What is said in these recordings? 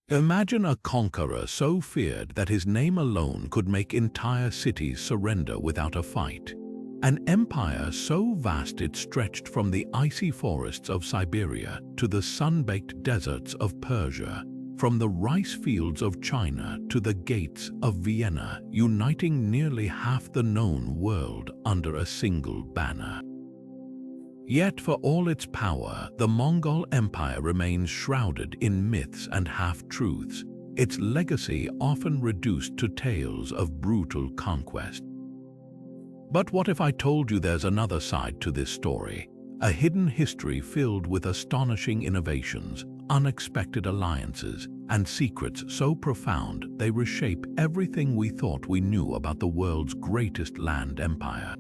Imagine a conqueror so feared that his name alone could make entire cities surrender without a fight. An empire so vast it stretched from the icy forests of Siberia to the sun-baked deserts of Persia, from the rice fields of China to the gates of Vienna, uniting nearly half the known world under a single banner. Yet for all its power, the Mongol Empire remains shrouded in myths and half-truths, its legacy often reduced to tales of brutal conquest. But what if I told you there's another side to this story? A hidden history filled with astonishing innovations, unexpected alliances, and secrets so profound they reshape everything we thought we knew about the world's greatest land empire.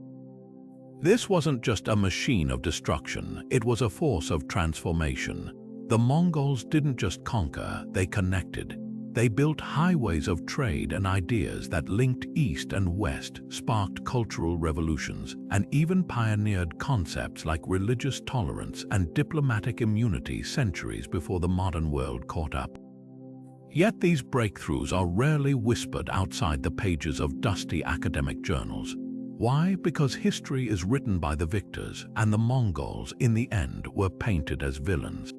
This wasn't just a machine of destruction, it was a force of transformation. The Mongols didn't just conquer, they connected. They built highways of trade and ideas that linked East and West, sparked cultural revolutions, and even pioneered concepts like religious tolerance and diplomatic immunity centuries before the modern world caught up. Yet these breakthroughs are rarely whispered outside the pages of dusty academic journals. Why? Because history is written by the victors, and the Mongols, in the end, were painted as villains.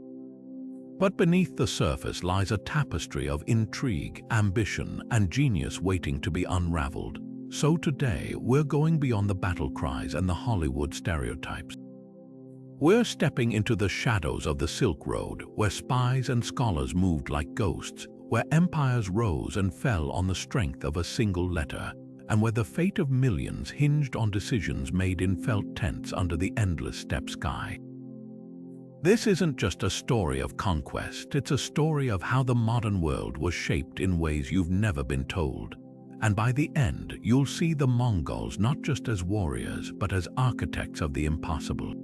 But beneath the surface lies a tapestry of intrigue, ambition, and genius waiting to be unraveled. So today, we're going beyond the battle cries and the Hollywood stereotypes. We're stepping into the shadows of the Silk Road, where spies and scholars moved like ghosts, where empires rose and fell on the strength of a single letter, and where the fate of millions hinged on decisions made in felt tents under the endless steppe sky. This isn't just a story of conquest, it's a story of how the modern world was shaped in ways you've never been told. And by the end, you'll see the Mongols not just as warriors, but as architects of the impossible.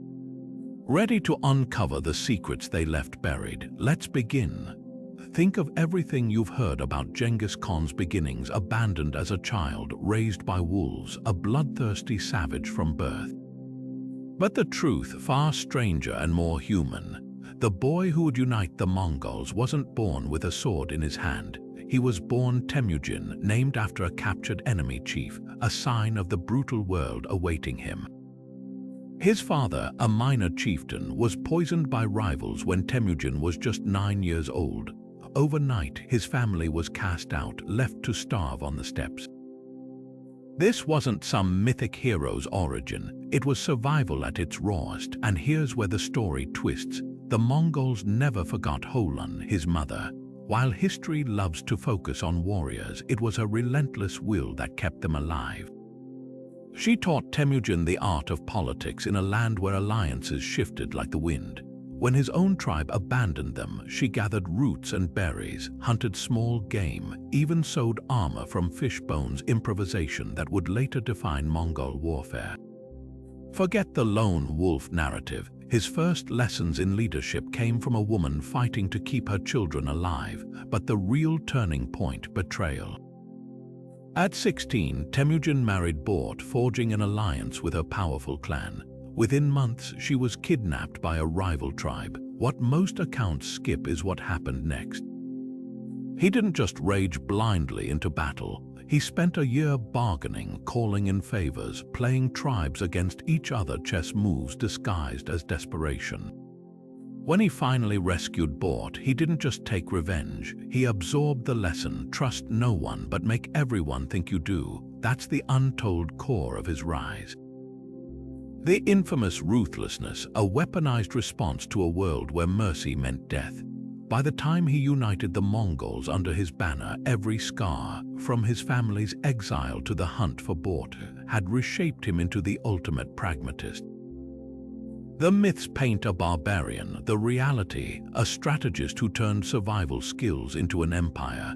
Ready to uncover the secrets they left buried, let's begin. Think of everything you've heard about Genghis Khan's beginnings, abandoned as a child, raised by wolves, a bloodthirsty savage from birth. But the truth, far stranger and more human. The boy who would unite the Mongols wasn't born with a sword in his hand. He was born Temujin, named after a captured enemy chief, a sign of the brutal world awaiting him. His father, a minor chieftain, was poisoned by rivals when Temujin was just 9 years old. Overnight, his family was cast out, left to starve on the steppes. This wasn't some mythic hero's origin, it was survival at its rawest, and here's where the story twists. The Mongols never forgot Holon, his mother. While history loves to focus on warriors, it was her relentless will that kept them alive. She taught Temujin the art of politics in a land where alliances shifted like the wind. When his own tribe abandoned them, she gathered roots and berries, hunted small game, even sewed armor from fish bones, improvisation that would later define Mongol warfare. Forget the lone wolf narrative. His first lessons in leadership came from a woman fighting to keep her children alive, but the real turning point, betrayal. At 16, Temujin married Bort, forging an alliance with her powerful clan. Within months, she was kidnapped by a rival tribe. What most accounts skip is what happened next. He didn't just rage blindly into battle. He spent a year bargaining, calling in favors, playing tribes against each other, chess moves disguised as desperation. When he finally rescued Bort, he didn't just take revenge. He absorbed the lesson: trust no one, but make everyone think you do. That's the untold core of his rise. The infamous ruthlessness, a weaponized response to a world where mercy meant death. By the time he united the Mongols under his banner, every scar, from his family's exile to the hunt for Bort, had reshaped him into the ultimate pragmatist. The myths paint a barbarian, the reality, a strategist who turned survival skills into an empire.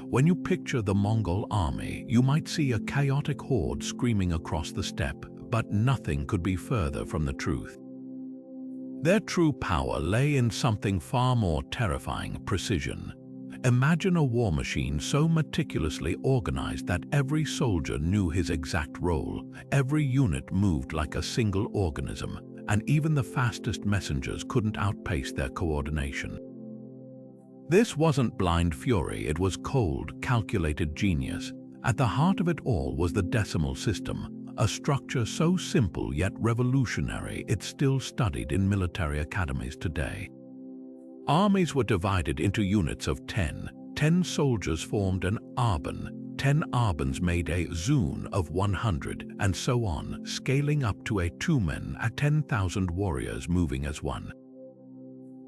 When you picture the Mongol army, you might see a chaotic horde screaming across the steppe, but nothing could be further from the truth. Their true power lay in something far more terrifying: precision. Imagine a war machine so meticulously organized that every soldier knew his exact role, every unit moved like a single organism, and even the fastest messengers couldn't outpace their coordination. This wasn't blind fury, it was cold, calculated genius. At the heart of it all was the decimal system, a structure so simple yet revolutionary it's still studied in military academies today. Armies were divided into units of 10. 10 soldiers formed an arban, 10 arbans made a zun of 100, and so on, scaling up to a tumen at 10,000 warriors moving as one.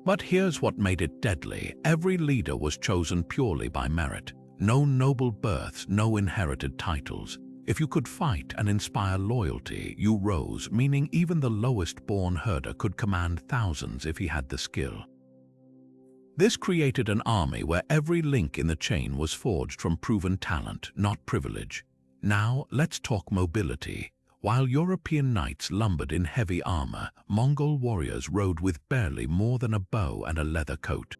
But here's what made it deadly. Every leader was chosen purely by merit. No noble births, no inherited titles. If you could fight and inspire loyalty, you rose, meaning even the lowest-born herder could command thousands if he had the skill. This created an army where every link in the chain was forged from proven talent, not privilege. Now, let's talk mobility. While European knights lumbered in heavy armor, Mongol warriors rode with barely more than a bow and a leather coat.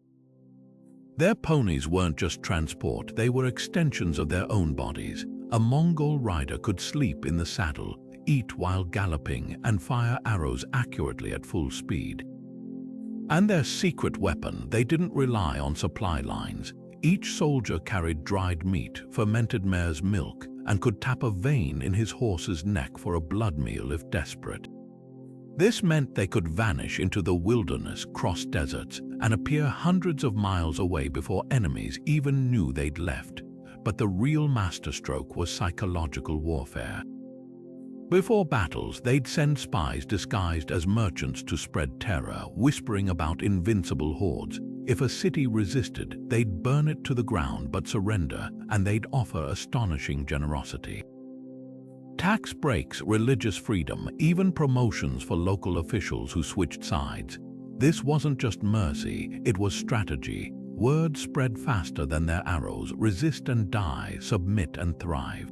Their ponies weren't just transport, they were extensions of their own bodies. A Mongol rider could sleep in the saddle, eat while galloping, and fire arrows accurately at full speed. And their secret weapon, they didn't rely on supply lines. Each soldier carried dried meat, fermented mare's milk, and could tap a vein in his horse's neck for a blood meal if desperate. This meant they could vanish into the wilderness, cross deserts, and appear hundreds of miles away before enemies even knew they'd left. But the real masterstroke was psychological warfare. Before battles, they'd send spies disguised as merchants to spread terror, whispering about invincible hordes. If a city resisted, they'd burn it to the ground but surrender, and they'd offer astonishing generosity. Tax breaks, religious freedom, even promotions for local officials who switched sides. This wasn't just mercy, it was strategy. Word spread faster than their arrows: resist and die, submit and thrive.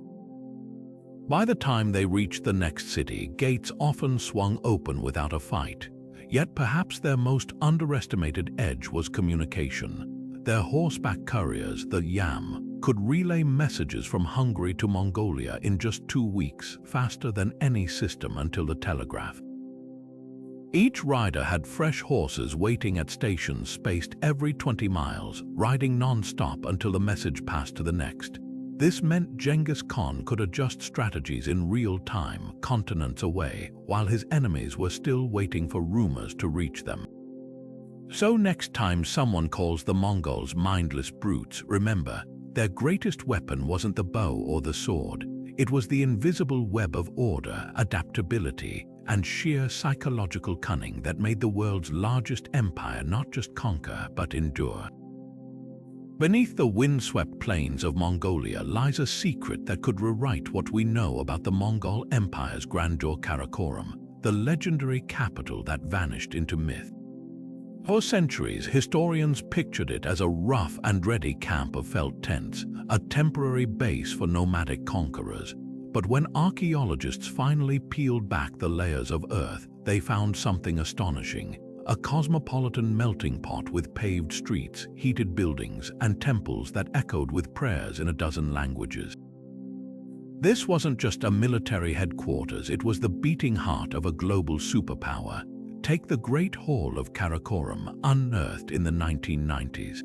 By the time they reached the next city, gates often swung open without a fight. Yet perhaps their most underestimated edge was communication. Their horseback couriers, the yam, could relay messages from Hungary to Mongolia in just 2 weeks, faster than any system until the telegraph. Each rider had fresh horses waiting at stations spaced every 20 miles, riding non-stop until the message passed to the next. This meant Genghis Khan could adjust strategies in real time, continents away, while his enemies were still waiting for rumors to reach them. So next time someone calls the Mongols mindless brutes, remember, their greatest weapon wasn't the bow or the sword. It was the invisible web of order, adaptability, and sheer psychological cunning that made the world's largest empire not just conquer, but endure. Beneath the windswept plains of Mongolia lies a secret that could rewrite what we know about the Mongol Empire's grandeur: Karakorum, the legendary capital that vanished into myth. For centuries, historians pictured it as a rough and ready camp of felt tents, a temporary base for nomadic conquerors. But when archaeologists finally peeled back the layers of earth, they found something astonishing. A cosmopolitan melting pot with paved streets, heated buildings, and temples that echoed with prayers in a dozen languages. This wasn't just a military headquarters, it was the beating heart of a global superpower. Take the Great Hall of Karakorum, unearthed in the 1990s.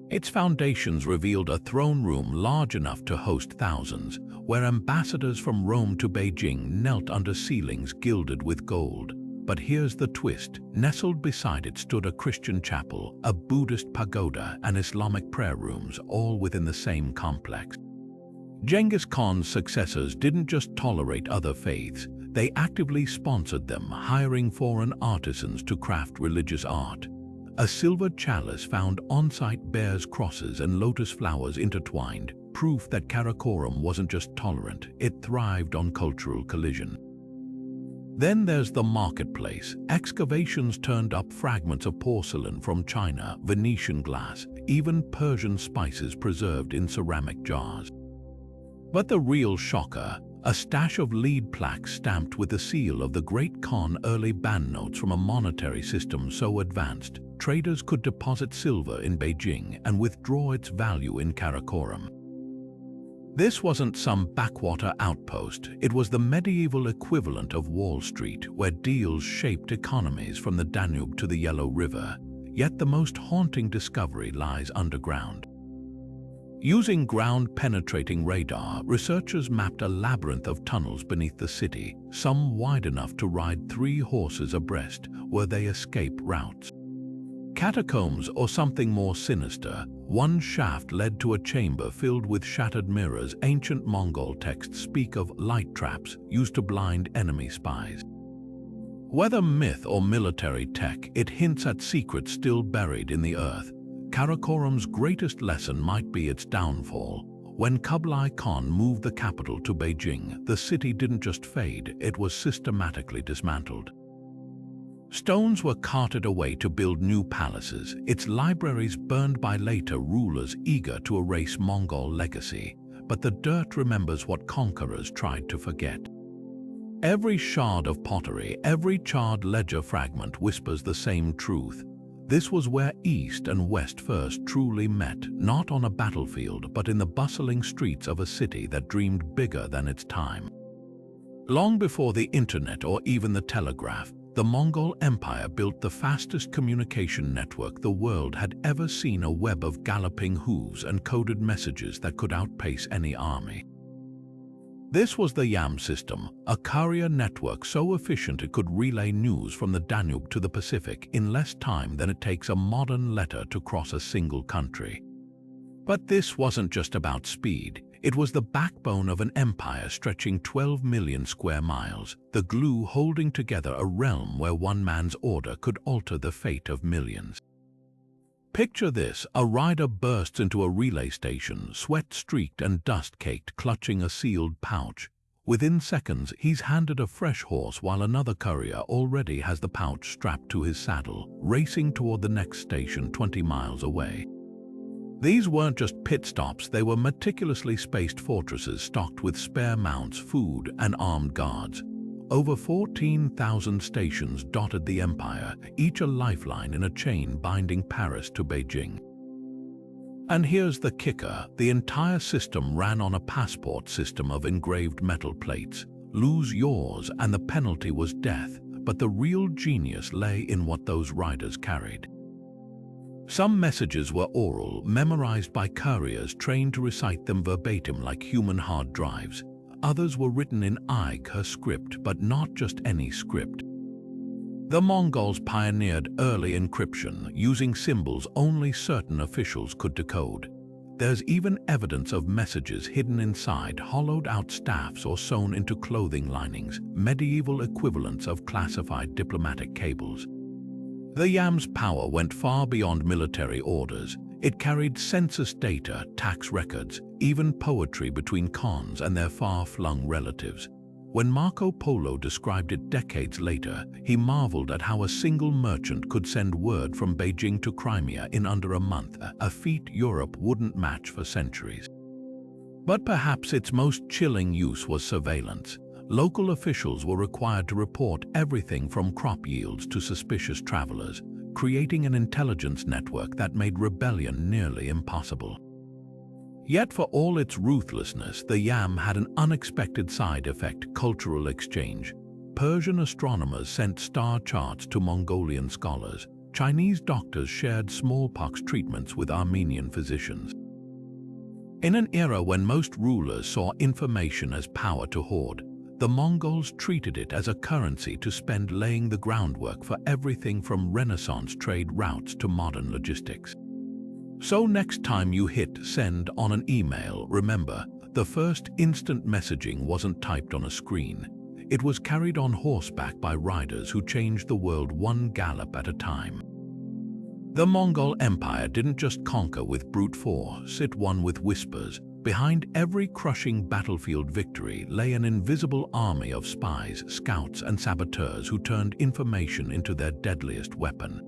Its foundations revealed a throne room large enough to host thousands, where ambassadors from Rome to Beijing knelt under ceilings gilded with gold. But here's the twist. Nestled beside it stood a Christian chapel, a Buddhist pagoda, and Islamic prayer rooms, all within the same complex. Genghis Khan's successors didn't just tolerate other faiths, they actively sponsored them, hiring foreign artisans to craft religious art. A silver chalice found on-site bears' crosses and lotus flowers intertwined, proof that Karakorum wasn't just tolerant, it thrived on cultural collision. Then there's the marketplace. Excavations turned up fragments of porcelain from China, Venetian glass, even Persian spices preserved in ceramic jars. But the real shocker, a stash of lead plaques stamped with the seal of the Great Khan, early banknotes from a monetary system so advanced, traders could deposit silver in Beijing and withdraw its value in Karakorum. This wasn't some backwater outpost, it was the medieval equivalent of Wall Street, where deals shaped economies from the Danube to the Yellow River. yet the most haunting discovery lies underground. Using ground-penetrating radar, researchers mapped a labyrinth of tunnels beneath the city, some wide enough to ride 3 horses abreast were they escape routes. Catacombs or something more sinister, one shaft led to a chamber filled with shattered mirrors. Ancient Mongol texts speak of light traps used to blind enemy spies. Whether myth or military tech, it hints at secrets still buried in the earth. Karakorum's greatest lesson might be its downfall. When Kublai Khan moved the capital to Beijing, the city didn't just fade, it was systematically dismantled. Stones were carted away to build new palaces, its libraries burned by later rulers eager to erase Mongol legacy. But the dirt remembers what conquerors tried to forget. Every shard of pottery, every charred ledger fragment whispers the same truth. This was where East and West first truly met, not on a battlefield, but in the bustling streets of a city that dreamed bigger than its time. Long before the internet or even the telegraph, the Mongol Empire built the fastest communication network the world had ever seen, a web of galloping hooves and coded messages that could outpace any army. This was the YAM system, a courier network so efficient it could relay news from the Danube to the Pacific in less time than it takes a modern letter to cross a single country. But this wasn't just about speed. It was the backbone of an empire stretching 12 million square miles, the glue holding together a realm where one man's order could alter the fate of millions. Picture this: a rider bursts into a relay station, sweat-streaked and dust-caked, clutching a sealed pouch. Within seconds, he's handed a fresh horse while another courier already has the pouch strapped to his saddle, racing toward the next station 20 miles away. These weren't just pit stops, they were meticulously spaced fortresses stocked with spare mounts, food, and armed guards. Over 14,000 stations dotted the empire, each a lifeline in a chain binding Paris to Beijing. And here's the kicker: the entire system ran on a passport system of engraved metal plates. Lose yours and the penalty was death, but the real genius lay in what those riders carried. Some messages were oral, memorized by couriers trained to recite them verbatim like human hard drives. Others were written in Eiger script, but not just any script. The Mongols pioneered early encryption, using symbols only certain officials could decode. There's even evidence of messages hidden inside hollowed-out staffs or sewn into clothing linings, medieval equivalents of classified diplomatic cables. The YAM's power went far beyond military orders. It carried census data, tax records, even poetry between khans and their far-flung relatives. When Marco Polo described it decades later, he marveled at how a single merchant could send word from Beijing to Crimea in under a month, a feat Europe wouldn't match for centuries. But perhaps its most chilling use was surveillance. Local officials were required to report everything from crop yields to suspicious travelers, creating an intelligence network that made rebellion nearly impossible. Yet for all its ruthlessness, the YAM had an unexpected side effect: cultural exchange. Persian astronomers sent star charts to Mongolian scholars. Chinese doctors shared smallpox treatments with Armenian physicians. In an era when most rulers saw information as power to hoard, the Mongols treated it as a currency to spend, laying the groundwork for everything from Renaissance trade routes to modern logistics. So next time you hit send on an email, remember, the first instant messaging wasn't typed on a screen. It was carried on horseback by riders who changed the world one gallop at a time. The Mongol Empire didn't just conquer with brute force, it won with whispers. Behind every crushing battlefield victory lay an invisible army of spies, scouts, and saboteurs who turned information into their deadliest weapon.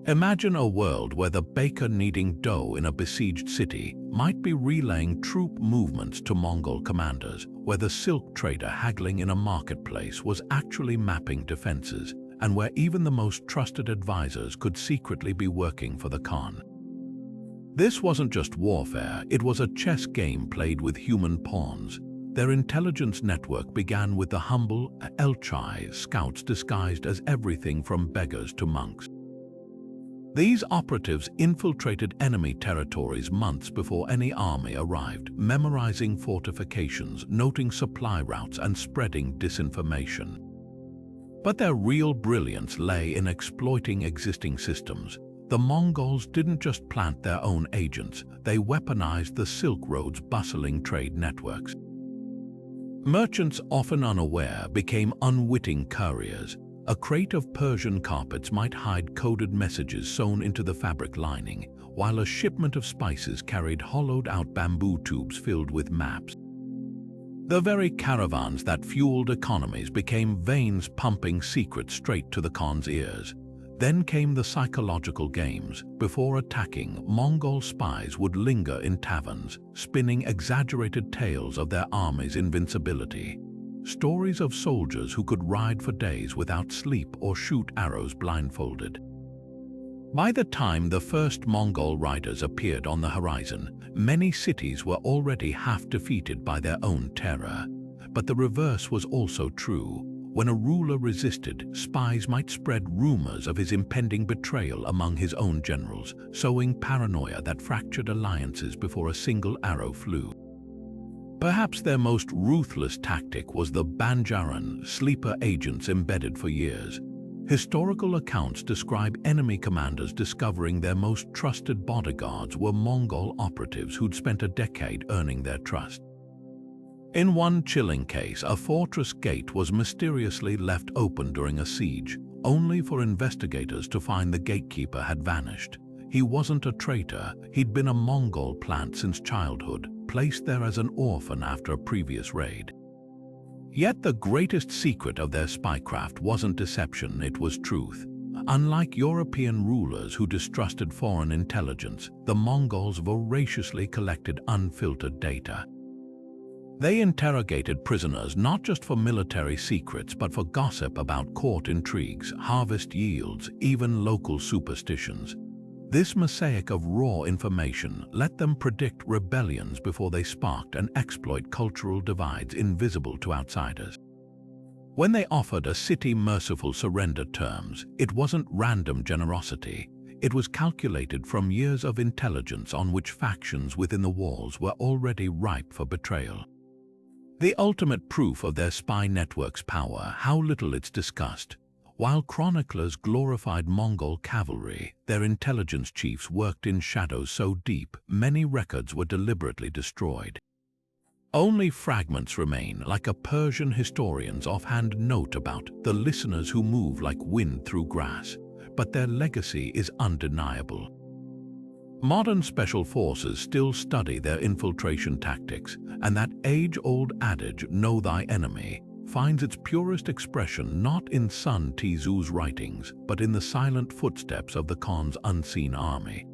Imagine a world where the baker kneading dough in a besieged city might be relaying troop movements to Mongol commanders, where the silk trader haggling in a marketplace was actually mapping defenses, and where even the most trusted advisors could secretly be working for the Khan. This wasn't just warfare, it was a chess game played with human pawns. Their intelligence network began with the humble Elchai scouts disguised as everything from beggars to monks. These operatives infiltrated enemy territories months before any army arrived, memorizing fortifications, noting supply routes, and spreading disinformation. But their real brilliance lay in exploiting existing systems. The Mongols didn't just plant their own agents, they weaponized the Silk Road's bustling trade networks. Merchants, often unaware, became unwitting couriers. A crate of Persian carpets might hide coded messages sewn into the fabric lining, while a shipment of spices carried hollowed-out bamboo tubes filled with maps. The very caravans that fueled economies became veins pumping secrets straight to the Khan's ears. Then came the psychological games. Before attacking, Mongol spies would linger in taverns, spinning exaggerated tales of their army's invincibility. Stories of soldiers who could ride for days without sleep or shoot arrows blindfolded. By the time the first Mongol riders appeared on the horizon, many cities were already half defeated by their own terror. But the reverse was also true. When a ruler resisted, spies might spread rumors of his impending betrayal among his own generals, sowing paranoia that fractured alliances before a single arrow flew. Perhaps their most ruthless tactic was the Banjaran, sleeper agents embedded for years. Historical accounts describe enemy commanders discovering their most trusted bodyguards were Mongol operatives who'd spent a decade earning their trust. In one chilling case, a fortress gate was mysteriously left open during a siege, only for investigators to find the gatekeeper had vanished. He wasn't a traitor, he'd been a Mongol plant since childhood, placed there as an orphan after a previous raid. Yet the greatest secret of their spycraft wasn't deception, it was truth. Unlike European rulers who distrusted foreign intelligence, the Mongols voraciously collected unfiltered data. They interrogated prisoners not just for military secrets but for gossip about court intrigues, harvest yields, even local superstitions. This mosaic of raw information let them predict rebellions before they sparked and exploit cultural divides invisible to outsiders. When they offered a city merciful surrender terms, it wasn't random generosity. It was calculated from years of intelligence on which factions within the walls were already ripe for betrayal. The ultimate proof of their spy network's power, how little it's discussed. While chroniclers glorified Mongol cavalry, their intelligence chiefs worked in shadows so deep, many records were deliberately destroyed. Only fragments remain, like a Persian historian's offhand note about the listeners who move like wind through grass, but their legacy is undeniable. Modern special forces still study their infiltration tactics, and that age-old adage, "Know thy enemy," finds its purest expression not in Sun Tzu's writings, but in the silent footsteps of the Khan's unseen army.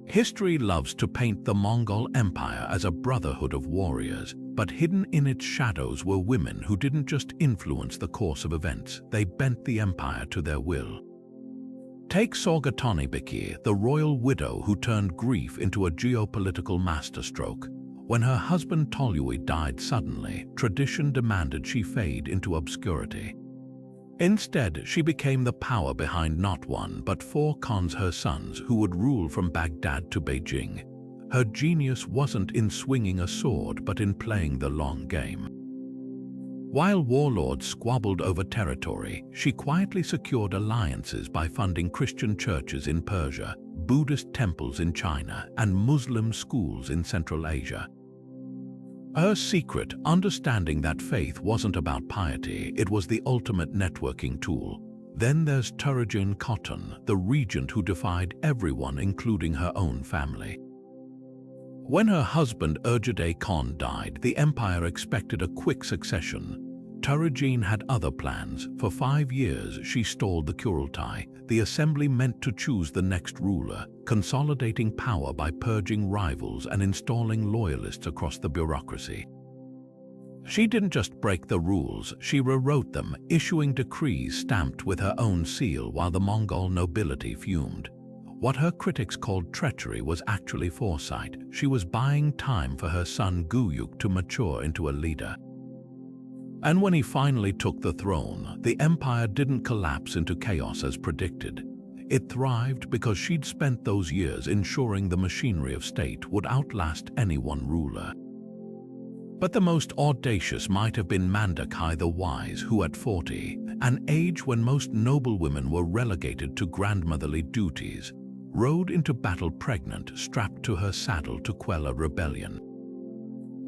History loves to paint the Mongol Empire as a brotherhood of warriors, but hidden in its shadows were women who didn't just influence the course of events, they bent the empire to their will. Take Sorgatonibiki, the royal widow who turned grief into a geopolitical masterstroke. When her husband Tolui died suddenly, tradition demanded she fade into obscurity. Instead, she became the power behind not one but 4 Khans, her sons, who would rule from Baghdad to Beijing. Her genius wasn't in swinging a sword but in playing the long game. While warlords squabbled over territory, she quietly secured alliances by funding Christian churches in Persia, Buddhist temples in China, and Muslim schools in Central Asia. Her secret, understanding that faith wasn't about piety, it was the ultimate networking tool. Then there's Turajin Khotun, the regent who defied everyone including her own family. When her husband Urjadeh Khan died, the empire expected a quick succession. Turajin had other plans. For 5 years, she stalled the Kurultai, the assembly meant to choose the next ruler, consolidating power by purging rivals and installing loyalists across the bureaucracy. She didn't just break the rules, she rewrote them, issuing decrees stamped with her own seal while the Mongol nobility fumed. What her critics called treachery was actually foresight. She was buying time for her son Guyuk to mature into a leader. And when he finally took the throne, the empire didn't collapse into chaos as predicted. It thrived because she'd spent those years ensuring the machinery of state would outlast any one ruler. But the most audacious might have been Mandakai the Wise, who at 40, an age when most noble women were relegated to grandmotherly duties, rode into battle pregnant, strapped to her saddle to quell a rebellion.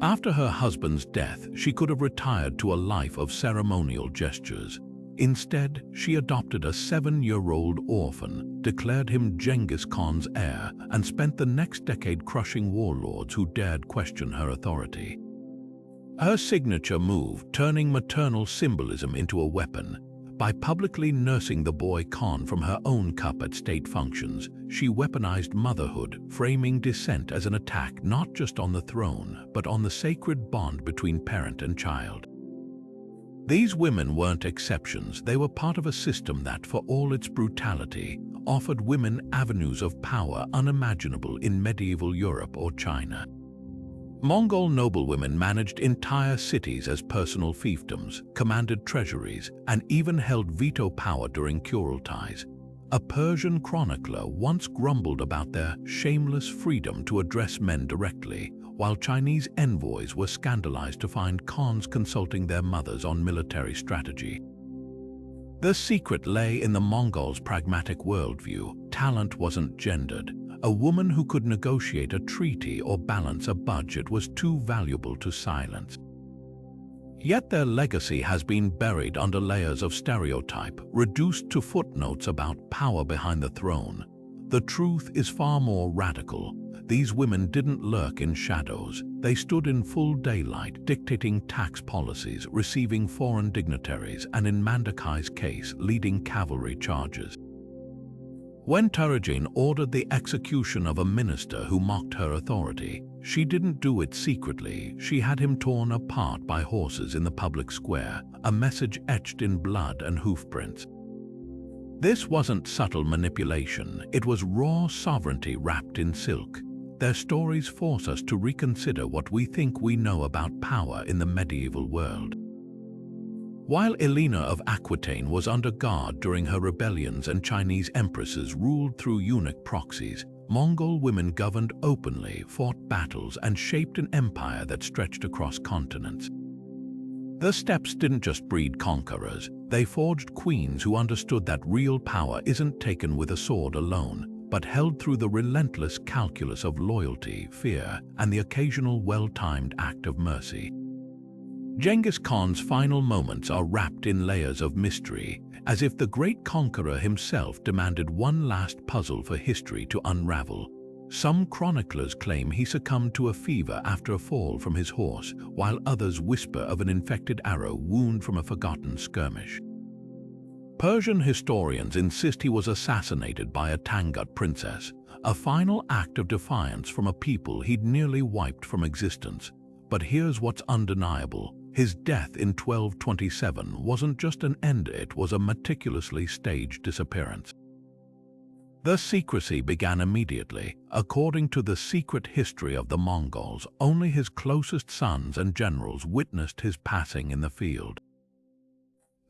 After her husband's death, she could have retired to a life of ceremonial gestures. Instead, she adopted a 7-year-old orphan, declared him Genghis Khan's heir, and spent the next decade crushing warlords who dared question her authority. Her signature move, turning maternal symbolism into a weapon. By publicly nursing the boy Khan from her own cup at state functions, she weaponized motherhood, framing descent as an attack not just on the throne, but on the sacred bond between parent and child. These women weren't exceptions. They were part of a system that, for all its brutality, offered women avenues of power unimaginable in medieval Europe or China. Mongol noblewomen managed entire cities as personal fiefdoms, commanded treasuries, and even held veto power during Kurultais. A Persian chronicler once grumbled about their shameless freedom to address men directly, while Chinese envoys were scandalized to find Khans consulting their mothers on military strategy. The secret lay in the Mongols' pragmatic worldview. Talent wasn't gendered. A woman who could negotiate a treaty or balance a budget was too valuable to silence. Yet their legacy has been buried under layers of stereotype, reduced to footnotes about power behind the throne. The truth is far more radical. These women didn't lurk in shadows. They stood in full daylight, dictating tax policies, receiving foreign dignitaries, and in Mandakai's case, leading cavalry charges. When Temujin ordered the execution of a minister who mocked her authority, she didn't do it secretly. She had him torn apart by horses in the public square, a message etched in blood and hoofprints. This wasn't subtle manipulation, it was raw sovereignty wrapped in silk. Their stories force us to reconsider what we think we know about power in the medieval world. While Elena of Aquitaine was under guard during her rebellions and Chinese empresses ruled through eunuch proxies, Mongol women governed openly, fought battles, and shaped an empire that stretched across continents. The steppes didn't just breed conquerors, they forged queens who understood that real power isn't taken with a sword alone, but held through the relentless calculus of loyalty, fear, and the occasional well-timed act of mercy. Genghis Khan's final moments are wrapped in layers of mystery, as if the great conqueror himself demanded one last puzzle for history to unravel. Some chroniclers claim he succumbed to a fever after a fall from his horse, while others whisper of an infected arrow wound from a forgotten skirmish. Persian historians insist he was assassinated by a Tangut princess, a final act of defiance from a people he'd nearly wiped from existence. But here's what's undeniable. His death in 1227 wasn't just an end, it was a meticulously staged disappearance. The secrecy began immediately. According to the secret history of the Mongols, only his closest sons and generals witnessed his passing in the field.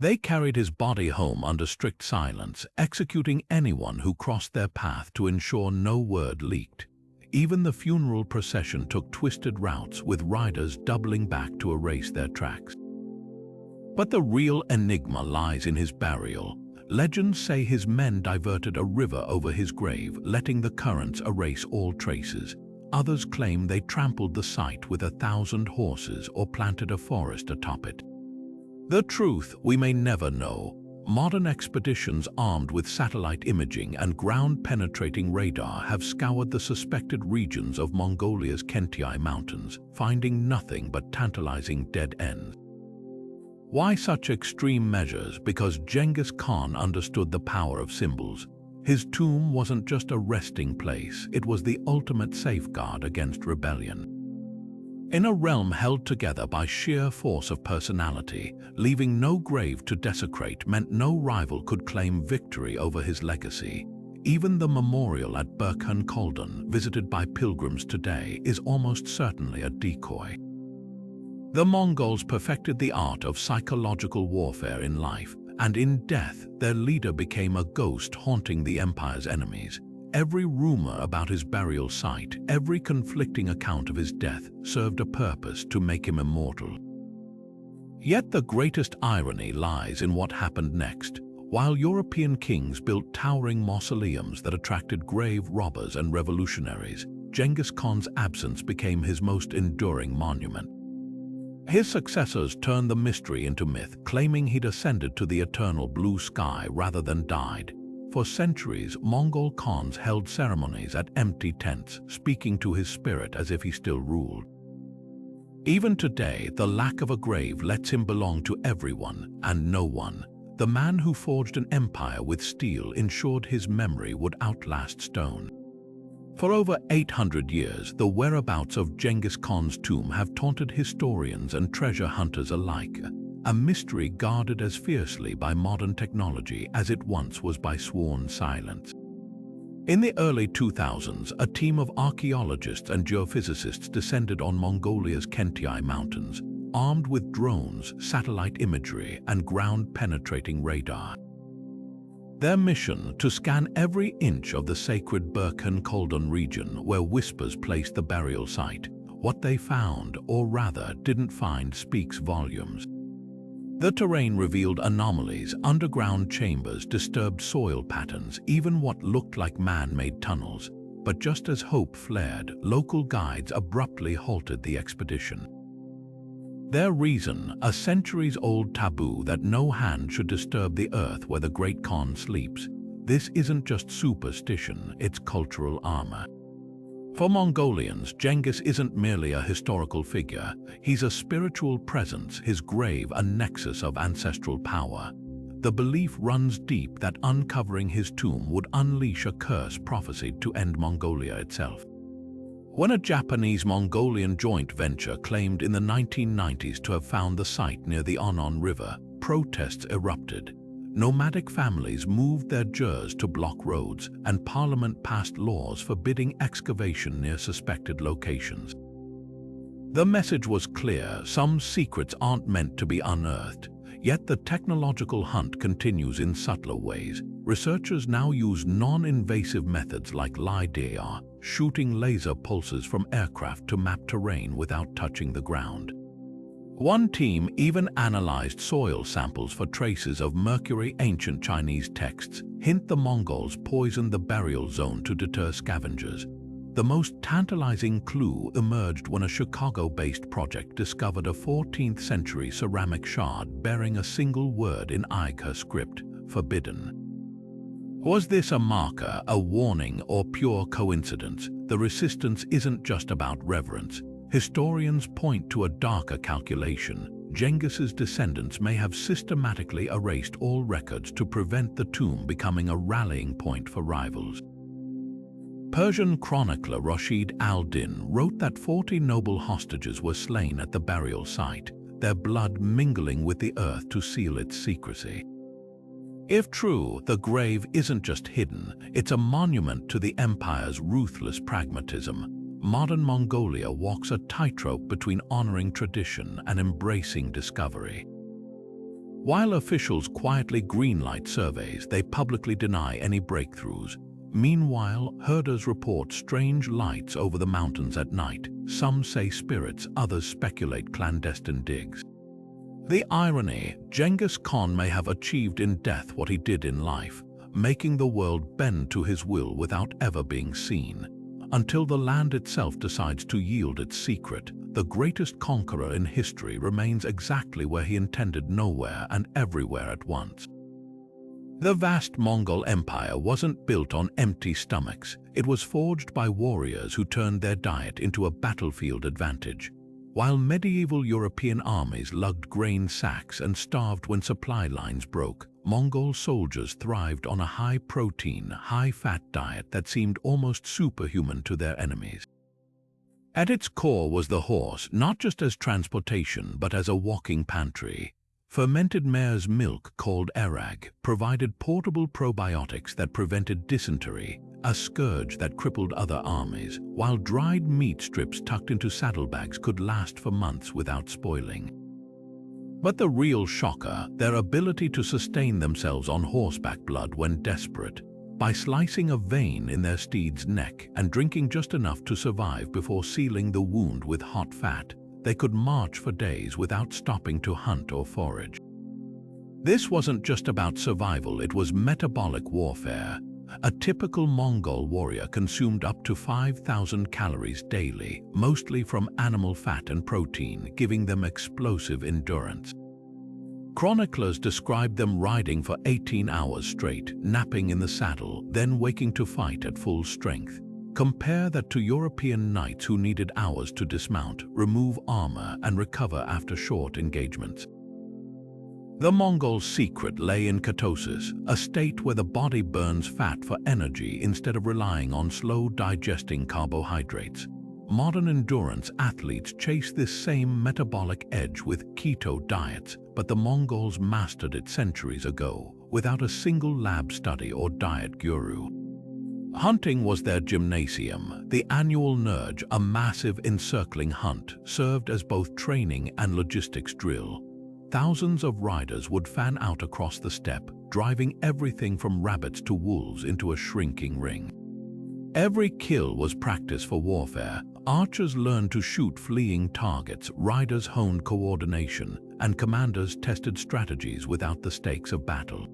They carried his body home under strict silence, executing anyone who crossed their path to ensure no word leaked. Even the funeral procession took twisted routes, with riders doubling back to erase their tracks. But the real enigma lies in his burial. Legends say his men diverted a river over his grave, letting the currents erase all traces. Others claim they trampled the site with 1,000 horses or planted a forest atop it. The truth we may never know. Modern expeditions armed with satellite imaging and ground-penetrating radar have scoured the suspected regions of Mongolia's Khentai Mountains, finding nothing but tantalizing dead ends. Why such extreme measures? Because Genghis Khan understood the power of symbols. His tomb wasn't just a resting place, it was the ultimate safeguard against rebellion. In a realm held together by sheer force of personality, leaving no grave to desecrate meant no rival could claim victory over his legacy. Even the memorial at Burkhan Khaldun, visited by pilgrims today, is almost certainly a decoy. The Mongols perfected the art of psychological warfare in life, and in death their leader became a ghost haunting the empire's enemies. Every rumor about his burial site, every conflicting account of his death served a purpose to make him immortal. Yet the greatest irony lies in what happened next. While European kings built towering mausoleums that attracted grave robbers and revolutionaries, Genghis Khan's absence became his most enduring monument. His successors turned the mystery into myth, claiming he'd ascended to the eternal blue sky rather than died. For centuries, Mongol Khans held ceremonies at empty tents, speaking to his spirit as if he still ruled. Even today, the lack of a grave lets him belong to everyone and no one. The man who forged an empire with steel ensured his memory would outlast stone. For over 800 years, the whereabouts of Genghis Khan's tomb have taunted historians and treasure hunters alike, a mystery guarded as fiercely by modern technology as it once was by sworn silence. In the early 2000s, a team of archaeologists and geophysicists descended on Mongolia's Kentiai Mountains, armed with drones, satellite imagery, and ground-penetrating radar. Their mission, to scan every inch of the sacred Burkhan-Koldun region where whispers placed the burial site. What they found, or rather didn't find, speaks volumes. The terrain revealed anomalies, underground chambers, disturbed soil patterns, even what looked like man-made tunnels. But just as hope flared, local guides abruptly halted the expedition. Their reason, a centuries-old taboo that no hand should disturb the earth where the Great Khan sleeps. This isn't just superstition, it's cultural armor. For Mongolians, Genghis isn't merely a historical figure. He's a spiritual presence, his grave a nexus of ancestral power. The belief runs deep that uncovering his tomb would unleash a curse prophesied to end Mongolia itself. When a Japanese-Mongolian joint venture claimed in the 1990s to have found the site near the Onon River, protests erupted. Nomadic families moved their jurs to block roads, and Parliament passed laws forbidding excavation near suspected locations. The message was clear: some secrets aren't meant to be unearthed. Yet the technological hunt continues in subtler ways. Researchers now use non-invasive methods like LiDAR, shooting laser pulses from aircraft to map terrain without touching the ground. One team even analyzed soil samples for traces of mercury. Ancient Chinese texts hint the Mongols poisoned the burial zone to deter scavengers. The most tantalizing clue emerged when a Chicago-based project discovered a 14th-century ceramic shard bearing a single word in Aigha script: forbidden. Was this a marker, a warning, or pure coincidence? The resistance isn't just about reverence. Historians point to a darker calculation. Genghis's descendants may have systematically erased all records to prevent the tomb becoming a rallying point for rivals. Persian chronicler Rashid al-Din wrote that 40 noble hostages were slain at the burial site, their blood mingling with the earth to seal its secrecy. If true, the grave isn't just hidden, it's a monument to the empire's ruthless pragmatism. Modern Mongolia walks a tightrope between honoring tradition and embracing discovery. While officials quietly greenlight surveys, they publicly deny any breakthroughs. Meanwhile, herders report strange lights over the mountains at night. Some say spirits, others speculate clandestine digs. The irony: Genghis Khan may have achieved in death what he did in life, making the world bend to his will without ever being seen. Until the land itself decides to yield its secret, the greatest conqueror in history remains exactly where he intended: nowhere and everywhere at once. The vast Mongol Empire wasn't built on empty stomachs. It was forged by warriors who turned their diet into a battlefield advantage. While medieval European armies lugged grain sacks and starved when supply lines broke, Mongol soldiers thrived on a high-protein, high-fat diet that seemed almost superhuman to their enemies. At its core was the horse, not just as transportation but as a walking pantry. Fermented mare's milk, called erag, provided portable probiotics that prevented dysentery, a scourge that crippled other armies, while dried meat strips tucked into saddlebags could last for months without spoiling. But the real shocker, their ability to sustain themselves on horseback blood when desperate, by slicing a vein in their steed's neck and drinking just enough to survive before sealing the wound with hot fat, they could march for days without stopping to hunt or forage. This wasn't just about survival, it was metabolic warfare. A typical Mongol warrior consumed up to 5,000 calories daily, mostly from animal fat and protein, giving them explosive endurance. Chroniclers described them riding for 18 hours straight, napping in the saddle, then waking to fight at full strength. Compare that to European knights who needed hours to dismount, remove armor, and recover after short engagements. The Mongols' secret lay in ketosis, a state where the body burns fat for energy instead of relying on slow-digesting carbohydrates. Modern endurance athletes chase this same metabolic edge with keto diets, but the Mongols mastered it centuries ago, without a single lab study or diet guru. Hunting was their gymnasium. The annual Nurj, a massive encircling hunt, served as both training and logistics drill. Thousands of riders would fan out across the steppe, driving everything from rabbits to wolves into a shrinking ring. Every kill was practice for warfare. Archers learned to shoot fleeing targets, riders honed coordination, and commanders tested strategies without the stakes of battle.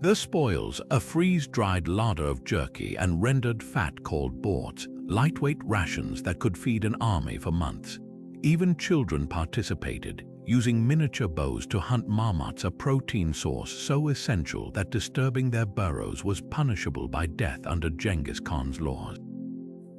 The spoils, a freeze-dried larder of jerky and rendered fat called borts, lightweight rations that could feed an army for months. Even children participated, using miniature bows to hunt marmots, a protein source so essential that disturbing their burrows was punishable by death under Genghis Khan's laws.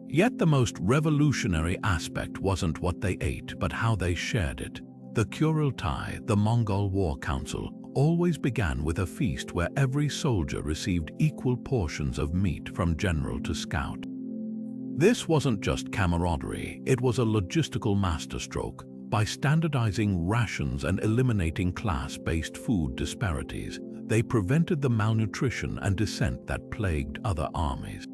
Yet the most revolutionary aspect wasn't what they ate, but how they shared it. The Kurultai, the Mongol War Council, always began with a feast where every soldier received equal portions of meat from general to scout. This wasn't just camaraderie, it was a logistical masterstroke. By standardizing rations and eliminating class-based food disparities, they prevented the malnutrition and dissent that plagued other armies.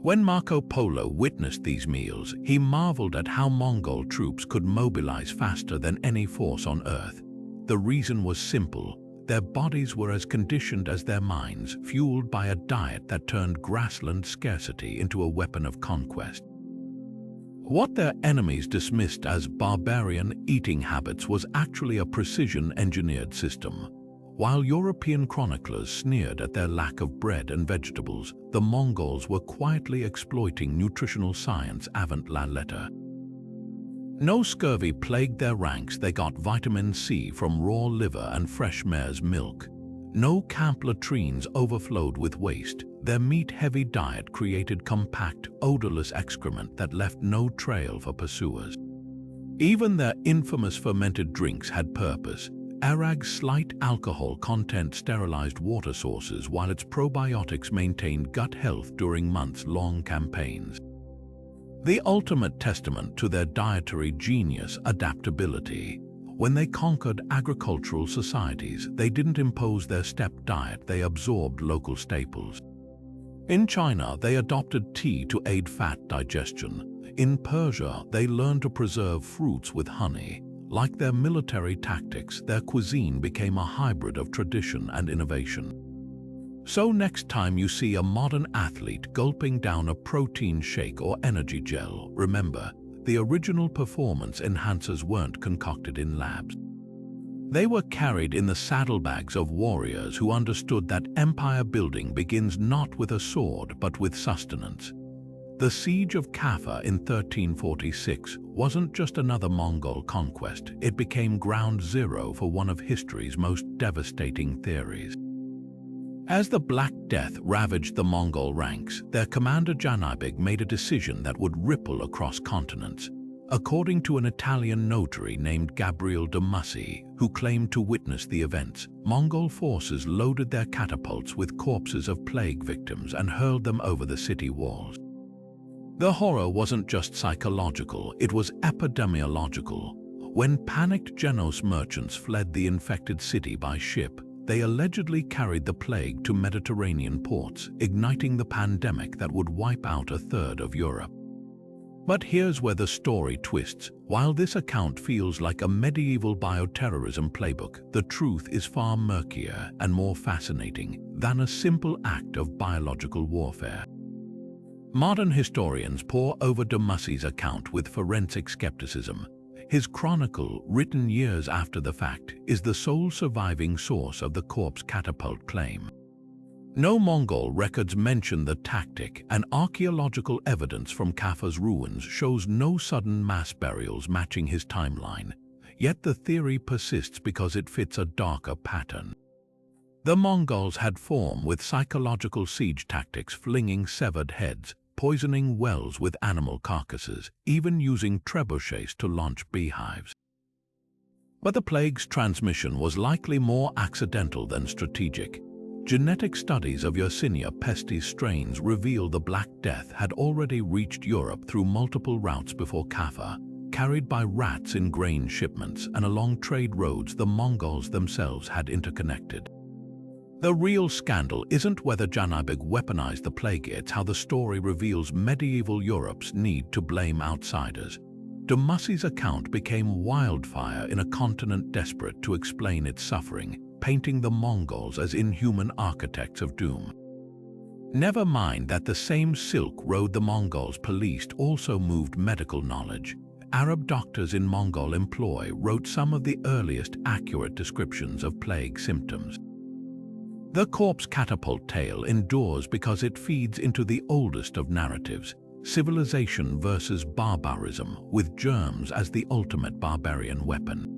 When Marco Polo witnessed these meals, he marveled at how Mongol troops could mobilize faster than any force on Earth. The reason was simple. Their bodies were as conditioned as their minds, fueled by a diet that turned grassland scarcity into a weapon of conquest. What their enemies dismissed as barbarian eating habits was actually a precision-engineered system. While European chroniclers sneered at their lack of bread and vegetables, the Mongols were quietly exploiting nutritional science avant la lettre. No scurvy plagued their ranks. They got vitamin C from raw liver and fresh mare's milk. No camp latrines overflowed with waste. Their meat-heavy diet created compact, odorless excrement that left no trail for pursuers. Even their infamous fermented drinks had purpose. Arag's slight alcohol content sterilized water sources, while its probiotics maintained gut health during months-long campaigns. The ultimate testament to their dietary genius, adaptability. When they conquered agricultural societies, they didn't impose their steppe diet, they absorbed local staples. In China, they adopted tea to aid fat digestion. In Persia, they learned to preserve fruits with honey. Like their military tactics, their cuisine became a hybrid of tradition and innovation. So next time you see a modern athlete gulping down a protein shake or energy gel, remember, the original performance enhancers weren't concocted in labs. They were carried in the saddlebags of warriors who understood that empire building begins not with a sword but with sustenance. The siege of Kaffa in 1346 wasn't just another Mongol conquest, it became ground zero for one of history's most devastating theories. As the Black Death ravaged the Mongol ranks, their commander Janibeg made a decision that would ripple across continents. According to an Italian notary named Gabriel de Mussi, who claimed to witness the events, Mongol forces loaded their catapults with corpses of plague victims and hurled them over the city walls. The horror wasn't just psychological, it was epidemiological. When panicked Genos merchants fled the infected city by ship, they allegedly carried the plague to Mediterranean ports, igniting the pandemic that would wipe out a third of Europe. But here's where the story twists. While this account feels like a medieval bioterrorism playbook, the truth is far murkier and more fascinating than a simple act of biological warfare. Modern historians pore over Dumussi's account with forensic skepticism. His chronicle, written years after the fact, is the sole surviving source of the corpse catapult claim. No Mongol records mention the tactic, and archaeological evidence from Kaffa's ruins shows no sudden mass burials matching his timeline. Yet the theory persists because it fits a darker pattern. The Mongols had form with psychological siege tactics, flinging severed heads, poisoning wells with animal carcasses, even using trebuchets to launch beehives. But the plague's transmission was likely more accidental than strategic. Genetic studies of Yersinia pestis strains reveal the Black Death had already reached Europe through multiple routes before Kaffa, carried by rats in grain shipments and along trade roads the Mongols themselves had interconnected. The real scandal isn't whether Janibeg weaponized the plague, it's how the story reveals medieval Europe's need to blame outsiders. Dumussi's account became wildfire in a continent desperate to explain its suffering, painting the Mongols as inhuman architects of doom. Never mind that the same Silk Road the Mongols policed also moved medical knowledge. Arab doctors in Mongol employ wrote some of the earliest accurate descriptions of plague symptoms. The corpse catapult tale endures because it feeds into the oldest of narratives, civilization versus barbarism, with germs as the ultimate barbarian weapon.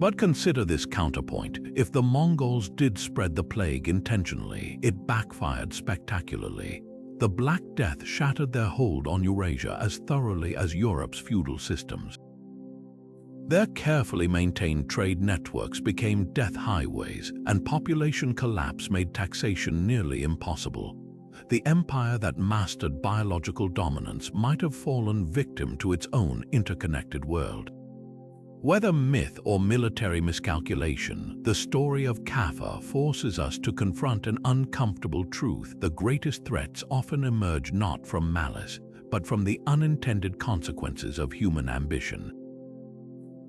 But consider this counterpoint. If the Mongols did spread the plague intentionally, it backfired spectacularly. The Black Death shattered their hold on Eurasia as thoroughly as Europe's feudal systems. Their carefully maintained trade networks became death highways, and population collapse made taxation nearly impossible. The empire that mastered biological dominance might have fallen victim to its own interconnected world. Whether myth or military miscalculation, the story of Kaffa forces us to confront an uncomfortable truth. The greatest threats often emerge not from malice, but from the unintended consequences of human ambition.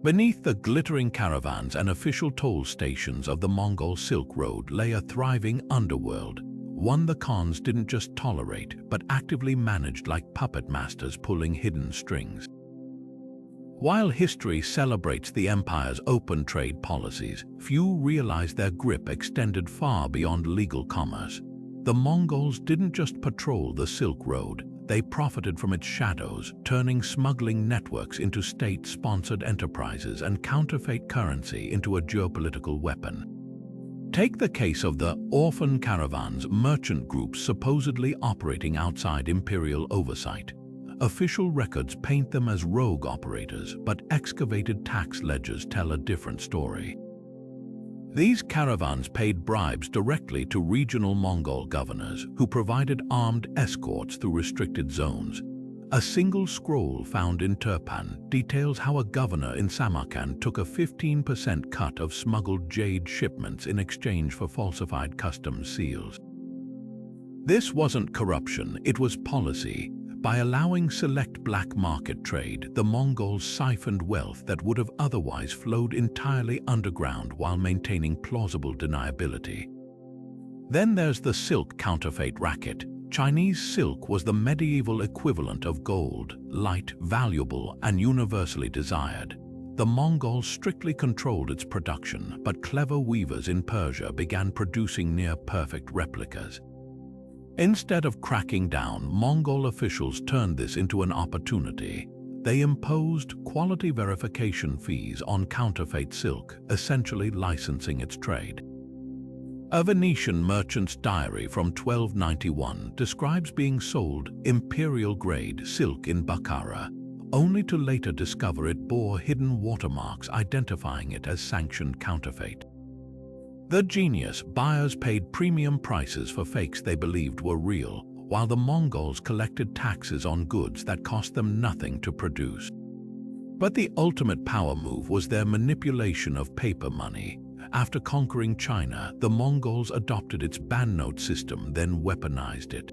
Beneath the glittering caravans and official toll stations of the Mongol Silk Road lay a thriving underworld, one the Khans didn't just tolerate, but actively managed like puppet masters pulling hidden strings. While history celebrates the empire's open trade policies, few realize their grip extended far beyond legal commerce. The Mongols didn't just patrol the Silk Road, they profited from its shadows, turning smuggling networks into state-sponsored enterprises and counterfeit currency into a geopolitical weapon. Take the case of the orphan caravans, merchant groups supposedly operating outside imperial oversight. Official records paint them as rogue operators, but excavated tax ledgers tell a different story. These caravans paid bribes directly to regional Mongol governors, who provided armed escorts through restricted zones. A single scroll found in Turpan details how a governor in Samarkand took a 15% cut of smuggled jade shipments in exchange for falsified customs seals. This wasn't corruption, it was policy. By allowing select black market trade, the Mongols siphoned wealth that would have otherwise flowed entirely underground while maintaining plausible deniability. Then there's the silk counterfeit racket. Chinese silk was the medieval equivalent of gold, light, valuable, and universally desired. The Mongols strictly controlled its production, but clever weavers in Persia began producing near-perfect replicas. Instead of cracking down, Mongol officials turned this into an opportunity. They imposed quality verification fees on counterfeit silk, essentially licensing its trade. A Venetian merchant's diary from 1291 describes being sold imperial-grade silk in Bukhara, only to later discover it bore hidden watermarks identifying it as sanctioned counterfeit. The genius buyers paid premium prices for fakes they believed were real, while the Mongols collected taxes on goods that cost them nothing to produce. But the ultimate power move was their manipulation of paper money. After conquering China, the Mongols adopted its banknote system, then weaponized it.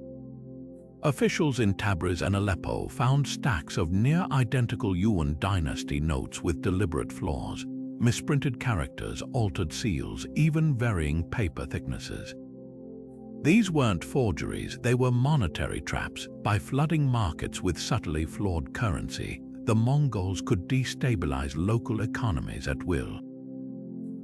Officials in Tabriz and Aleppo found stacks of near-identical Yuan dynasty notes with deliberate flaws, misprinted characters, altered seals, even varying paper thicknesses. These weren't forgeries, they were monetary traps. By flooding markets with subtly flawed currency, the Mongols could destabilize local economies at will.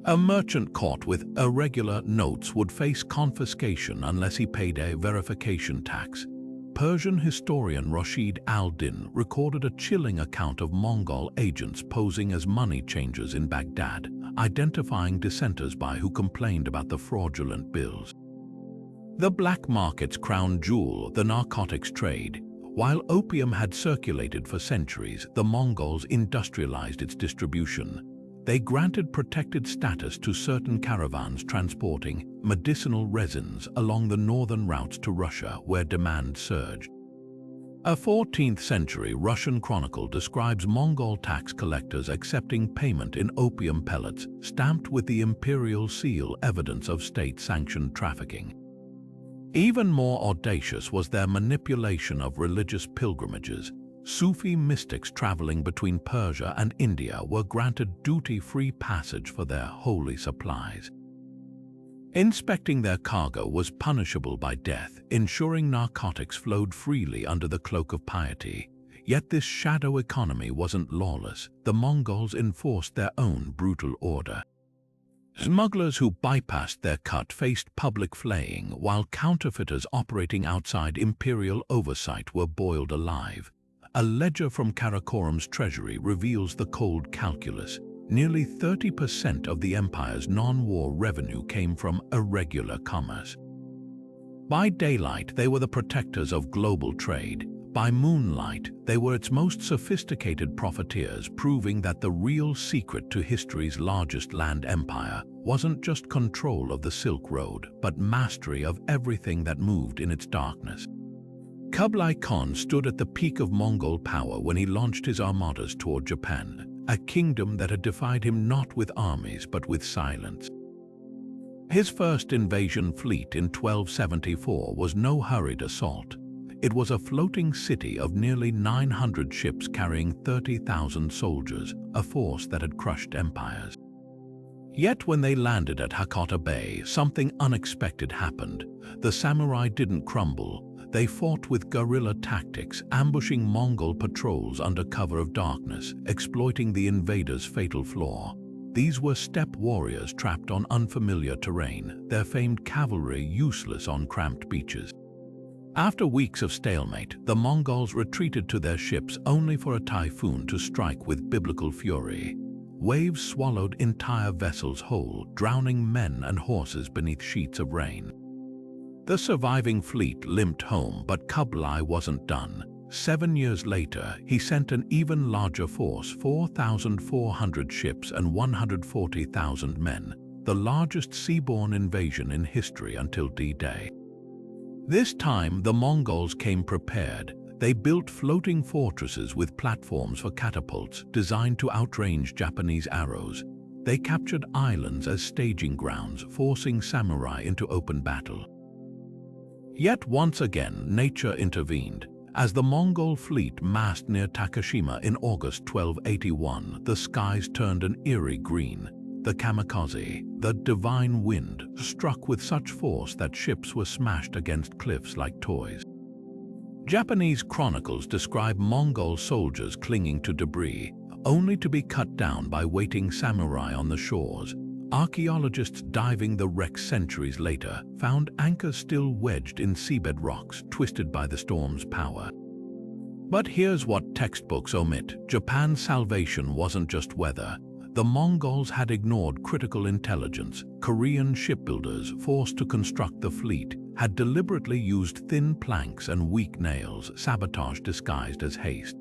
A merchant caught with irregular notes would face confiscation unless he paid a verification tax. Persian historian Rashid al-Din recorded a chilling account of Mongol agents posing as money changers in Baghdad, identifying dissenters by who complained about the fraudulent bills. The black market's crown jewel, the narcotics trade. While opium had circulated for centuries, the Mongols industrialized its distribution. They granted protected status to certain caravans transporting medicinal resins along the northern routes to Russia, where demand surged. A 14th-century Russian chronicle describes Mongol tax collectors accepting payment in opium pellets, stamped with the imperial seal, evidence of state-sanctioned trafficking. Even more audacious was their manipulation of religious pilgrimages. Sufi mystics traveling between Persia and India were granted duty-free passage for their holy supplies. Inspecting their cargo was punishable by death, ensuring narcotics flowed freely under the cloak of piety. Yet this shadow economy wasn't lawless. The Mongols enforced their own brutal order. Smugglers who bypassed their cut faced public flaying, while counterfeiters operating outside imperial oversight were boiled alive. A ledger from Karakorum's treasury reveals the cold calculus. Nearly 30% of the empire's non-war revenue came from irregular commerce. By daylight, they were the protectors of global trade. By moonlight, they were its most sophisticated profiteers, proving that the real secret to history's largest land empire wasn't just control of the Silk Road, but mastery of everything that moved in its darkness. Kublai Khan stood at the peak of Mongol power when he launched his armadas toward Japan, a kingdom that had defied him not with armies but with silence. His first invasion fleet in 1274 was no hurried assault. It was a floating city of nearly 900 ships carrying 30,000 soldiers, a force that had crushed empires. Yet when they landed at Hakata Bay, something unexpected happened. The samurai didn't crumble. They fought with guerrilla tactics, ambushing Mongol patrols under cover of darkness, exploiting the invaders' fatal flaw. These were steppe warriors trapped on unfamiliar terrain, their famed cavalry useless on cramped beaches. After weeks of stalemate, the Mongols retreated to their ships only for a typhoon to strike with biblical fury. Waves swallowed entire vessels whole, drowning men and horses beneath sheets of rain. The surviving fleet limped home, but Kublai wasn't done. 7 years later, he sent an even larger force, 4,400 ships and 140,000 men, the largest seaborne invasion in history until D-Day. This time, the Mongols came prepared. They built floating fortresses with platforms for catapults designed to outrange Japanese arrows. They captured islands as staging grounds, forcing samurai into open battle. Yet once again, nature intervened. As the Mongol fleet massed near Takashima in August 1281, the skies turned an eerie green. The kamikaze, the divine wind, struck with such force that ships were smashed against cliffs like toys. Japanese chronicles describe Mongol soldiers clinging to debris, only to be cut down by waiting samurai on the shores. Archaeologists diving the wreck centuries later found anchors still wedged in seabed rocks, twisted by the storm's power. But here's what textbooks omit. Japan's salvation wasn't just weather. The Mongols had ignored critical intelligence. Korean shipbuilders, forced to construct the fleet, had deliberately used thin planks and weak nails, sabotage disguised as haste.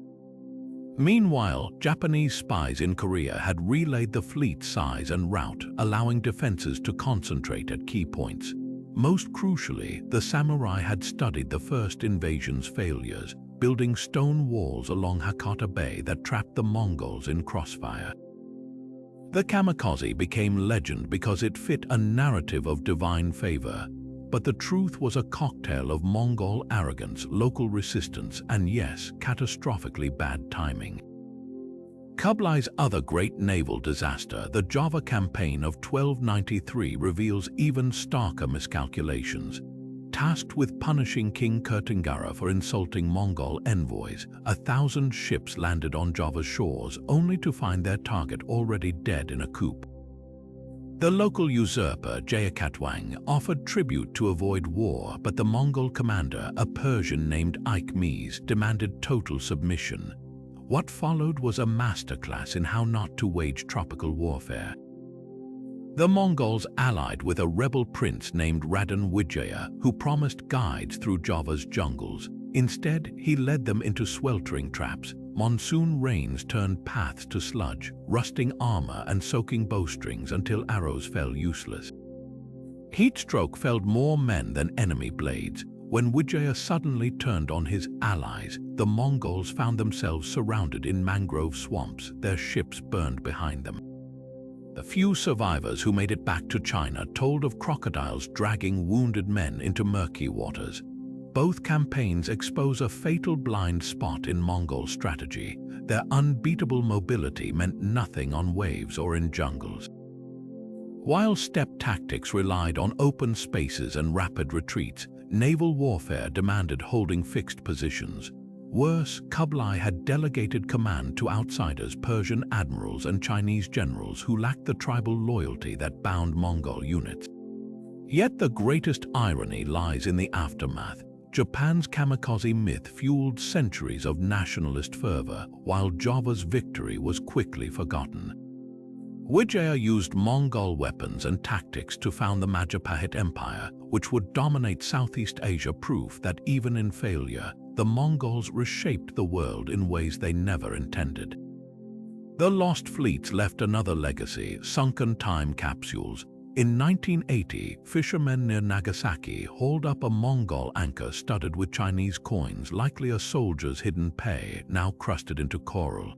Meanwhile, Japanese spies in Korea had relayed the fleet's size and route, allowing defenses to concentrate at key points. Most crucially, the samurai had studied the first invasion's failures, building stone walls along Hakata Bay that trapped the Mongols in crossfire. The kamikaze became legend because it fit a narrative of divine favor. but the truth was a cocktail of Mongol arrogance, local resistance, and yes, catastrophically bad timing. Kublai's other great naval disaster, the Java campaign of 1293, reveals even starker miscalculations. Tasked with punishing King Kertingara for insulting Mongol envoys, 1,000 ships landed on Java's shores only to find their target already dead in a coup. The local usurper, Jayakatwang, offered tribute to avoid war, but the Mongol commander, a Persian named Ikmes, demanded total submission. What followed was a masterclass in how not to wage tropical warfare. The Mongols allied with a rebel prince named Raden Wijaya, who promised guides through Java's jungles. Instead, he led them into sweltering traps. Monsoon rains turned paths to sludge, rusting armor and soaking bowstrings until arrows fell useless. Heatstroke felled more men than enemy blades. When Wijaya suddenly turned on his allies, the Mongols found themselves surrounded in mangrove swamps, their ships burned behind them. The few survivors who made it back to China told of crocodiles dragging wounded men into murky waters. Both campaigns expose a fatal blind spot in Mongol strategy. Their unbeatable mobility meant nothing on waves or in jungles. While steppe tactics relied on open spaces and rapid retreats, naval warfare demanded holding fixed positions. Worse, Kublai had delegated command to outsiders, Persian admirals and Chinese generals who lacked the tribal loyalty that bound Mongol units. Yet the greatest irony lies in the aftermath. Japan's kamikaze myth fueled centuries of nationalist fervor, while Java's victory was quickly forgotten. Wijaya used Mongol weapons and tactics to found the Majapahit Empire, which would dominate Southeast Asia, proof that even in failure, the Mongols reshaped the world in ways they never intended. The lost fleets left another legacy: sunken time capsules. In 1980, fishermen near Nagasaki hauled up a Mongol anchor studded with Chinese coins, likely a soldier's hidden pay, now crusted into coral.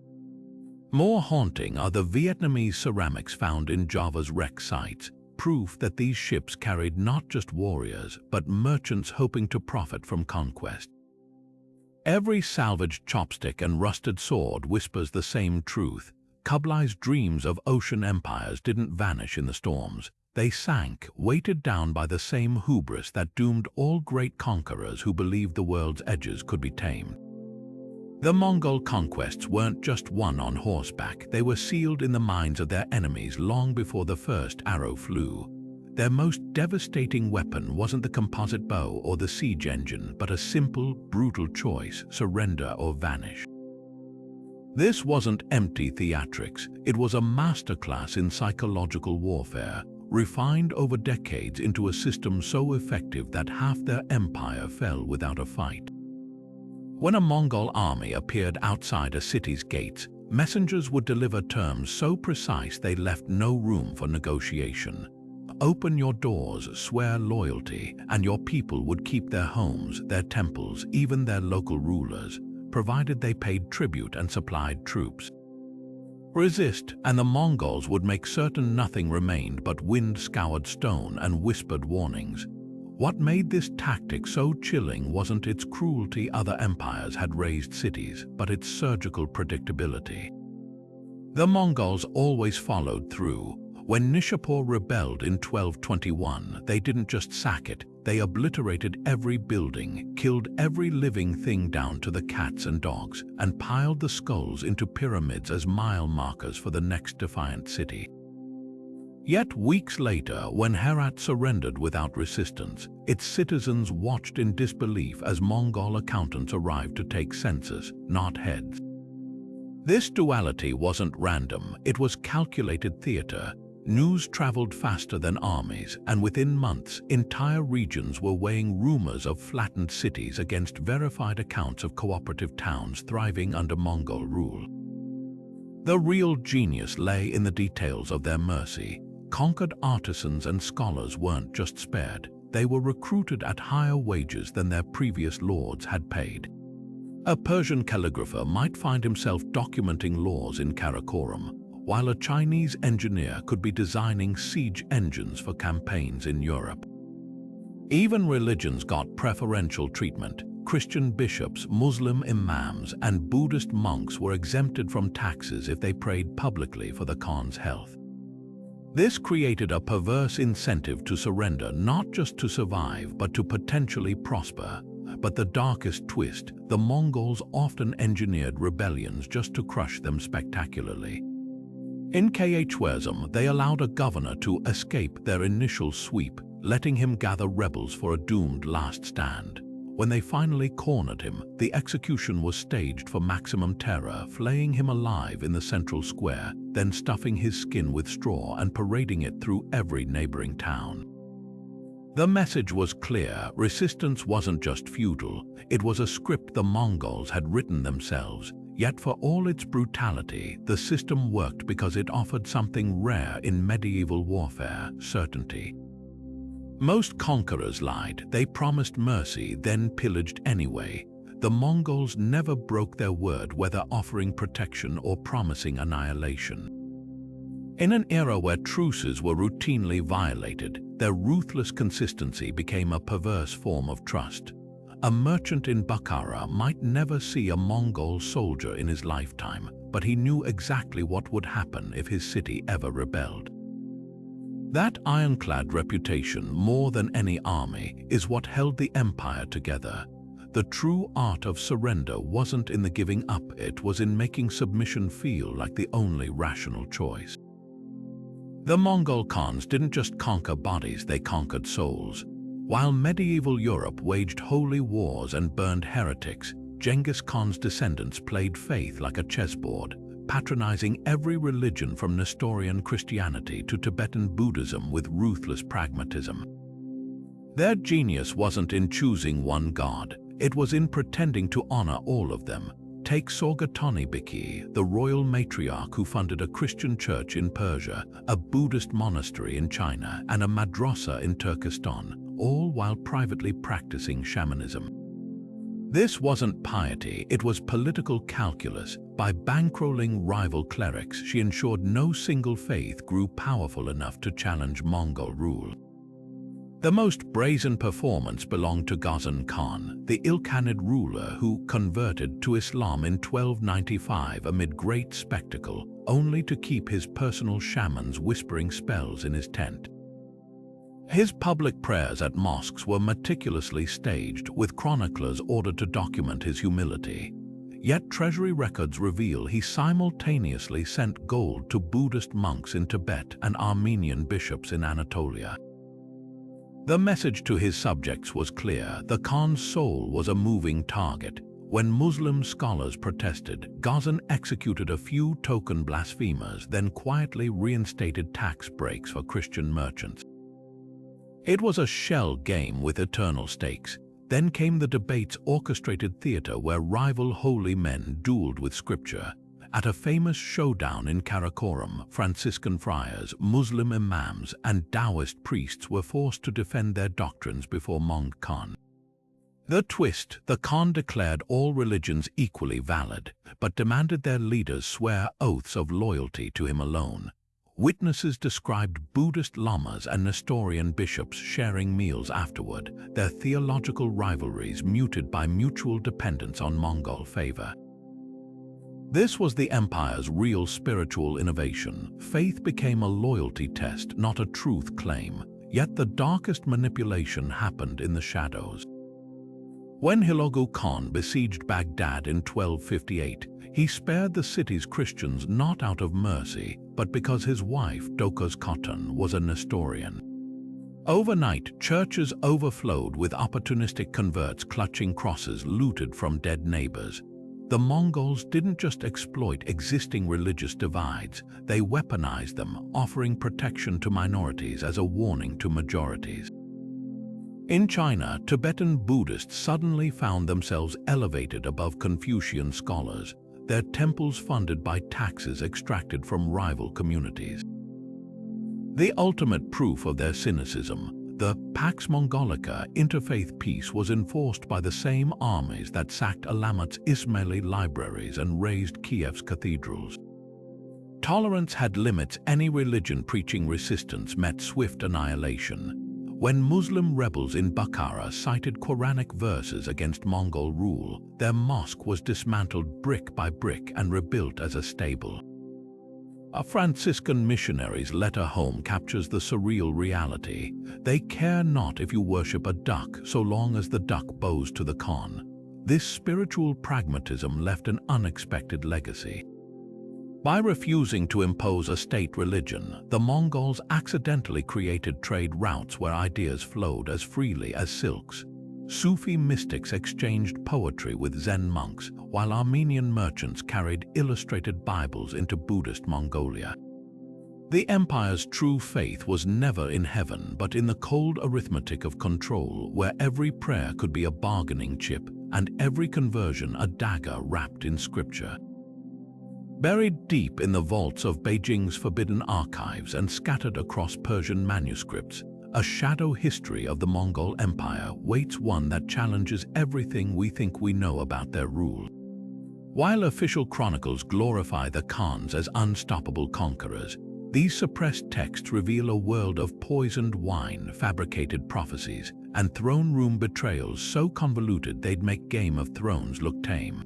More haunting are the Vietnamese ceramics found in Java's wreck sites, proof that these ships carried not just warriors, but merchants hoping to profit from conquest. Every salvaged chopstick and rusted sword whispers the same truth. Kublai's dreams of ocean empires didn't vanish in the storms. They sank, weighted down by the same hubris that doomed all great conquerors who believed the world's edges could be tamed. The Mongol conquests weren't just won on horseback. They were sealed in the minds of their enemies long before the first arrow flew. Their most devastating weapon wasn't the composite bow or the siege engine, but a simple, brutal choice: surrender or vanish. This wasn't empty theatrics. It was a masterclass in psychological warfare, refined over decades into a system so effective that half their empire fell without a fight. When a Mongol army appeared outside a city's gates, messengers would deliver terms so precise they left no room for negotiation. Open your doors, swear loyalty, and your people would keep their homes, their temples, even their local rulers, provided they paid tribute and supplied troops. Resist, and the Mongols would make certain nothing remained but wind-scoured stone and whispered warnings. What made this tactic so chilling wasn't its cruelty. Other empires had razed cities, but its surgical predictability. The Mongols always followed through. When Nishapur rebelled in 1221, they didn't just sack it, they obliterated every building, killed every living thing down to the cats and dogs, and piled the skulls into pyramids as mile markers for the next defiant city. Yet weeks later, when Herat surrendered without resistance, its citizens watched in disbelief as Mongol accountants arrived to take census, not heads. This duality wasn't random, it was calculated theater. News traveled faster than armies, and within months, entire regions were weighing rumors of flattened cities against verified accounts of cooperative towns thriving under Mongol rule. The real genius lay in the details of their mercy. Conquered artisans and scholars weren't just spared, they were recruited at higher wages than their previous lords had paid. A Persian calligrapher might find himself documenting laws in Karakorum, while a Chinese engineer could be designing siege engines for campaigns in Europe. Even religions got preferential treatment. Christian bishops, Muslim imams, and Buddhist monks were exempted from taxes if they prayed publicly for the Khan's health. This created a perverse incentive to surrender, not just to survive, but to potentially prosper. But the darkest twist, the Mongols often engineered rebellions just to crush them spectacularly. In Karakorum, they allowed a governor to escape their initial sweep, letting him gather rebels for a doomed last stand. When they finally cornered him, the execution was staged for maximum terror, flaying him alive in the central square, then stuffing his skin with straw and parading it through every neighboring town. The message was clear: resistance wasn't just futile, it was a script the Mongols had written themselves. Yet for all its brutality, the system worked because it offered something rare in medieval warfare: certainty. Most conquerors lied. They promised mercy, then pillaged anyway. The Mongols never broke their word, whether offering protection or promising annihilation. In an era where truces were routinely violated, their ruthless consistency became a perverse form of trust. A merchant in Bukhara might never see a Mongol soldier in his lifetime, but he knew exactly what would happen if his city ever rebelled. That ironclad reputation, more than any army, is what held the empire together. The true art of surrender wasn't in the giving up, it was in making submission feel like the only rational choice. The Mongol Khans didn't just conquer bodies, they conquered souls. While medieval Europe waged holy wars and burned heretics, Genghis Khan's descendants played faith like a chessboard, patronizing every religion from Nestorian Christianity to Tibetan Buddhism with ruthless pragmatism. Their genius wasn't in choosing one god, it was in pretending to honor all of them. Take Sorgatoni Biki, the royal matriarch who funded a Christian church in Persia, a Buddhist monastery in China, and a madrasa in Turkestan, all while privately practicing shamanism. This wasn't piety, it was political calculus. By bankrolling rival clerics, she ensured no single faith grew powerful enough to challenge Mongol rule. The most brazen performance belonged to Genghis Khan, the Ilkhanid ruler who converted to Islam in 1295 amid great spectacle, only to keep his personal shamans whispering spells in his tent. His public prayers at mosques were meticulously staged, with chroniclers ordered to document his humility. Yet treasury records reveal he simultaneously sent gold to Buddhist monks in Tibet and Armenian bishops in Anatolia. The message to his subjects was clear: the Khan's soul was a moving target. When Muslim scholars protested, Ghazan executed a few token blasphemers, then quietly reinstated tax breaks for Christian merchants. It was a shell game with eternal stakes. Then came the debates, orchestrated theater where rival holy men dueled with scripture. At a famous showdown in Karakorum, Franciscan friars, Muslim imams, and Taoist priests were forced to defend their doctrines before Mongol Khan. The twist: the Khan declared all religions equally valid, but demanded their leaders swear oaths of loyalty to him alone. Witnesses described Buddhist lamas and Nestorian bishops sharing meals afterward, their theological rivalries muted by mutual dependence on Mongol favor. This was the empire's real spiritual innovation. Faith became a loyalty test, not a truth claim. Yet the darkest manipulation happened in the shadows. When Hulagu Khan besieged Baghdad in 1258, he spared the city's Christians not out of mercy, but because his wife, Dokuz Khatun, was a Nestorian. Overnight, churches overflowed with opportunistic converts clutching crosses looted from dead neighbors. The Mongols didn't just exploit existing religious divides, they weaponized them, offering protection to minorities as a warning to majorities. In China, Tibetan Buddhists suddenly found themselves elevated above Confucian scholars, their temples funded by taxes extracted from rival communities. The ultimate proof of their cynicism, the Pax Mongolica interfaith peace, was enforced by the same armies that sacked Alamat's Ismaili libraries and razed Kiev's cathedrals. Tolerance had limits. Any religion preaching resistance met swift annihilation. When Muslim rebels in Bukhara cited Quranic verses against Mongol rule, their mosque was dismantled brick by brick and rebuilt as a stable. A Franciscan missionary's letter home captures the surreal reality. They care not if you worship a duck so long as the duck bows to the Khan. This spiritual pragmatism left an unexpected legacy. By refusing to impose a state religion, the Mongols accidentally created trade routes where ideas flowed as freely as silks. Sufi mystics exchanged poetry with Zen monks, while Armenian merchants carried illustrated Bibles into Buddhist Mongolia. The empire's true faith was never in heaven, but in the cold arithmetic of control, where every prayer could be a bargaining chip and every conversion a dagger wrapped in scripture. Buried deep in the vaults of Beijing's forbidden archives and scattered across Persian manuscripts, a shadow history of the Mongol Empire waits, one that challenges everything we think we know about their rule. While official chronicles glorify the Khans as unstoppable conquerors, these suppressed texts reveal a world of poisoned wine, fabricated prophecies, and throne room betrayals so convoluted they'd make Game of Thrones look tame.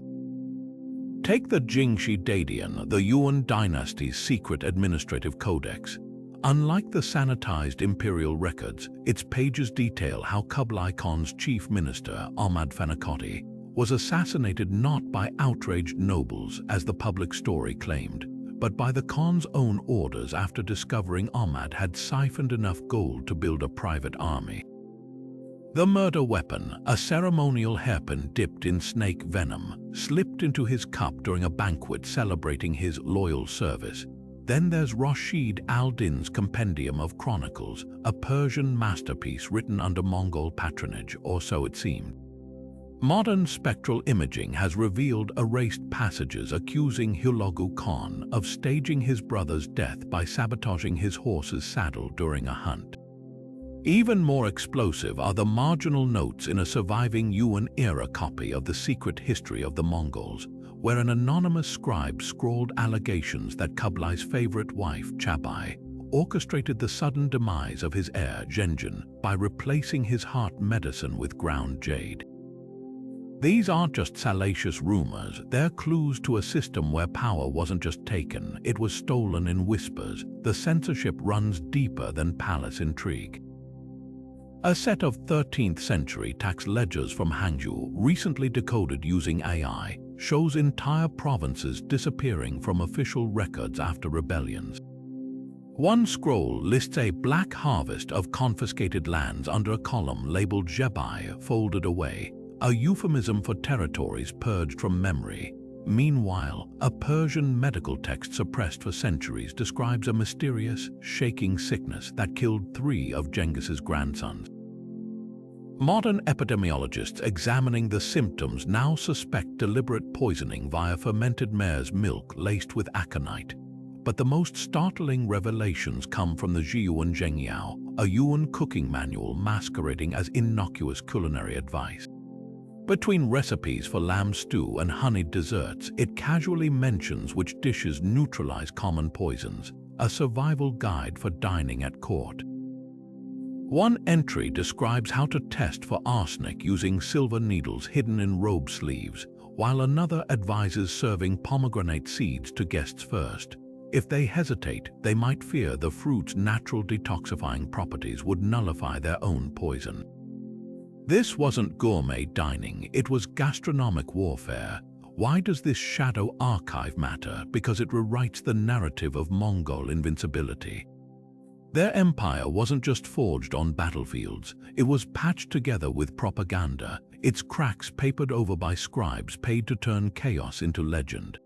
Take the Jingxi Dadian, the Yuan dynasty's secret administrative codex. Unlike the sanitized imperial records, its pages detail how Kublai Khan's chief minister, Ahmad Fanakoti, was assassinated not by outraged nobles, as the public story claimed, but by the Khan's own orders after discovering Ahmad had siphoned enough gold to build a private army. The murder weapon, a ceremonial hairpin dipped in snake venom, slipped into his cup during a banquet celebrating his loyal service. Then there's Rashid al-Din's Compendium of Chronicles, a Persian masterpiece written under Mongol patronage, or so it seemed. Modern spectral imaging has revealed erased passages accusing Hulagu Khan of staging his brother's death by sabotaging his horse's saddle during a hunt. Even more explosive are the marginal notes in a surviving Yuan-era copy of the Secret History of the Mongols, where an anonymous scribe scrawled allegations that Kublai's favorite wife, Chabai, orchestrated the sudden demise of his heir, Genghis, by replacing his heart medicine with ground jade. These aren't just salacious rumors, they're clues to a system where power wasn't just taken, it was stolen in whispers. The censorship runs deeper than palace intrigue. A set of 13th century tax ledgers from Hangzhou, recently decoded using AI, shows entire provinces disappearing from official records after rebellions. One scroll lists a black harvest of confiscated lands under a column labeled Jebai, folded away, a euphemism for territories purged from memory. Meanwhile, a Persian medical text suppressed for centuries describes a mysterious, shaking sickness that killed 3 of Genghis's grandsons. Modern epidemiologists examining the symptoms now suspect deliberate poisoning via fermented mare's milk laced with aconite. But the most startling revelations come from the Zhiyuan Zhengyao, a Yuan cooking manual masquerading as innocuous culinary advice. Between recipes for lamb stew and honeyed desserts, it casually mentions which dishes neutralize common poisons, a survival guide for dining at court. One entry describes how to test for arsenic using silver needles hidden in robe sleeves, while another advises serving pomegranate seeds to guests first. If they hesitate, they might fear the fruit's natural detoxifying properties would nullify their own poison. This wasn't gourmet dining, it was gastronomic warfare. Why does this shadow archive matter? Because it rewrites the narrative of Mongol invincibility. Their empire wasn't just forged on battlefields, it was patched together with propaganda, its cracks papered over by scribes paid to turn chaos into legend.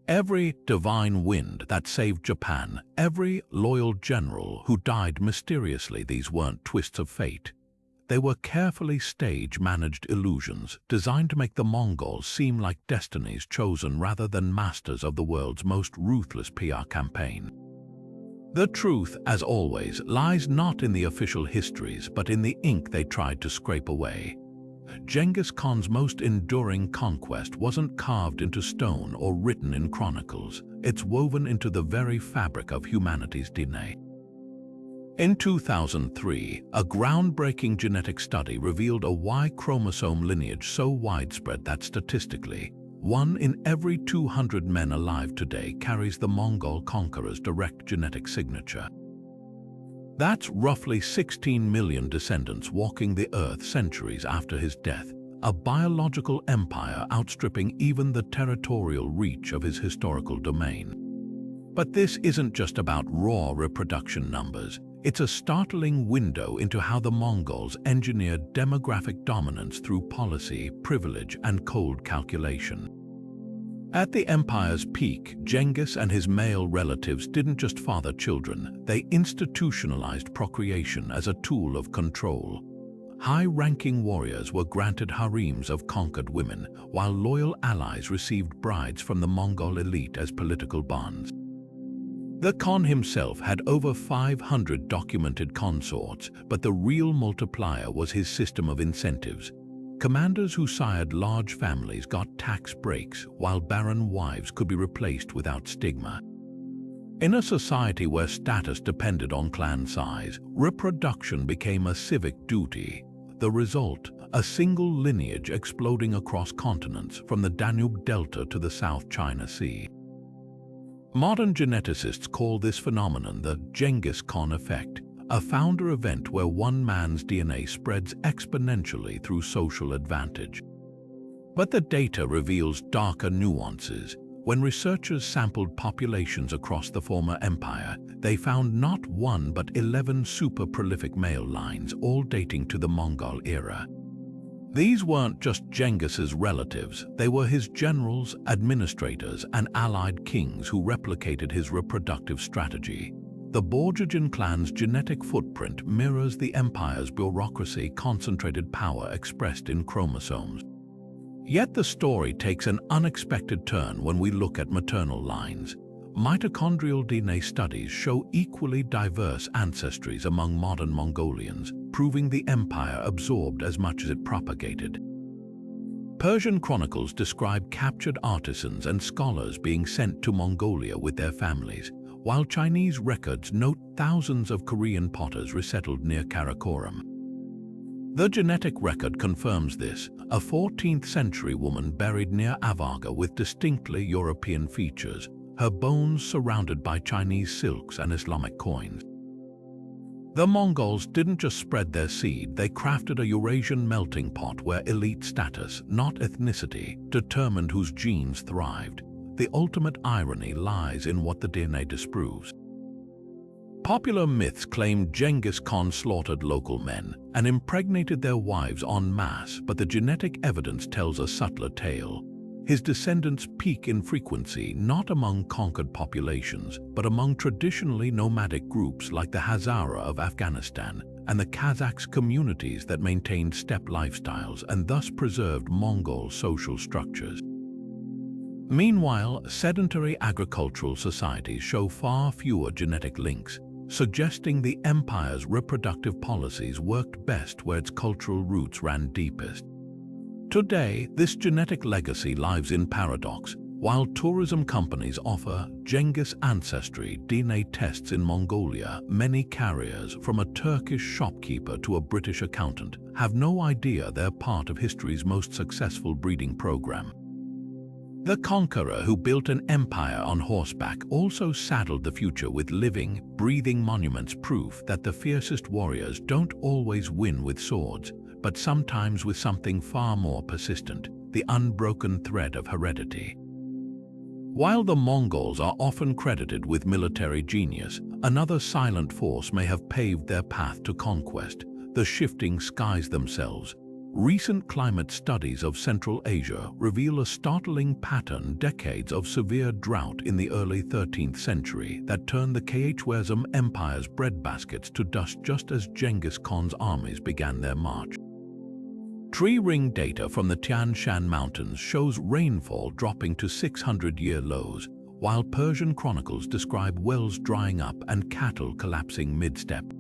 Every divine wind that saved Japan, every loyal general who died mysteriously, these weren't twists of fate. They were carefully stage-managed illusions designed to make the Mongols seem like destinies chosen rather than masters of the world's most ruthless PR campaign. The truth, as always, lies not in the official histories but in the ink they tried to scrape away. Genghis Khan's most enduring conquest wasn't carved into stone or written in chronicles, it's woven into the very fabric of humanity's DNA. In 2003, a groundbreaking genetic study revealed a Y chromosome lineage so widespread that statistically, 1 in every 200 men alive today carries the Mongol conqueror's direct genetic signature. That's roughly 16 million descendants walking the earth centuries after his death, a biological empire outstripping even the territorial reach of his historical domain. But this isn't just about raw reproduction numbers. It's a startling window into how the Mongols engineered demographic dominance through policy, privilege, and cold calculation. At the empire's peak, Genghis and his male relatives didn't just father children, they institutionalized procreation as a tool of control. High-ranking warriors were granted harems of conquered women, while loyal allies received brides from the Mongol elite as political bonds. The Khan himself had over 500 documented consorts, but the real multiplier was his system of incentives. Commanders who sired large families got tax breaks, while barren wives could be replaced without stigma. In a society where status depended on clan size, reproduction became a civic duty. The result, a single lineage exploding across continents, from the Danube Delta to the South China Sea. Modern geneticists call this phenomenon the Genghis Khan effect, a founder event where one man's DNA spreads exponentially through social advantage. But the data reveals darker nuances. When researchers sampled populations across the former empire, they found not 1 but 11 super-prolific male lines, all dating to the Mongol era. These weren't just Genghis's relatives, they were his generals, administrators, and allied kings who replicated his reproductive strategy. The Borjigin clan's genetic footprint mirrors the empire's bureaucracy, concentrated power expressed in chromosomes. Yet the story takes an unexpected turn when we look at maternal lines. Mitochondrial DNA studies show equally diverse ancestries among modern Mongolians, proving the empire absorbed as much as it propagated. Persian chronicles describe captured artisans and scholars being sent to Mongolia with their families, while Chinese records note thousands of Korean potters resettled near Karakorum. The genetic record confirms this, a 14th century woman buried near Avaga with distinctly European features, her bones surrounded by Chinese silks and Islamic coins. The Mongols didn't just spread their seed, they crafted a Eurasian melting pot where elite status, not ethnicity, determined whose genes thrived. The ultimate irony lies in what the DNA disproves. Popular myths claim Genghis Khan slaughtered local men and impregnated their wives en masse, but the genetic evidence tells a subtler tale. His descendants peak in frequency not among conquered populations, but among traditionally nomadic groups like the Hazara of Afghanistan and the Kazakhs, communities that maintained steppe lifestyles and thus preserved Mongol social structures. Meanwhile, sedentary agricultural societies show far fewer genetic links, suggesting the empire's reproductive policies worked best where its cultural roots ran deepest. Today, this genetic legacy lives in paradox. While tourism companies offer Genghis ancestry DNA tests in Mongolia, many carriers, from a Turkish shopkeeper to a British accountant, have no idea they're part of history's most successful breeding program. The conqueror who built an empire on horseback also saddled the future with living, breathing monuments, proof that the fiercest warriors don't always win with swords, but sometimes with something far more persistent, the unbroken thread of heredity. While the Mongols are often credited with military genius, another silent force may have paved their path to conquest: the shifting skies themselves. Recent climate studies of Central Asia reveal a startling pattern: decades of severe drought in the early 13th century that turned the Khwarezm Empire's breadbaskets to dust just as Genghis Khan's armies began their march. Tree ring data from the Tian Shan Mountains shows rainfall dropping to 600-year lows, while Persian chronicles describe wells drying up and cattle collapsing mid-steppe.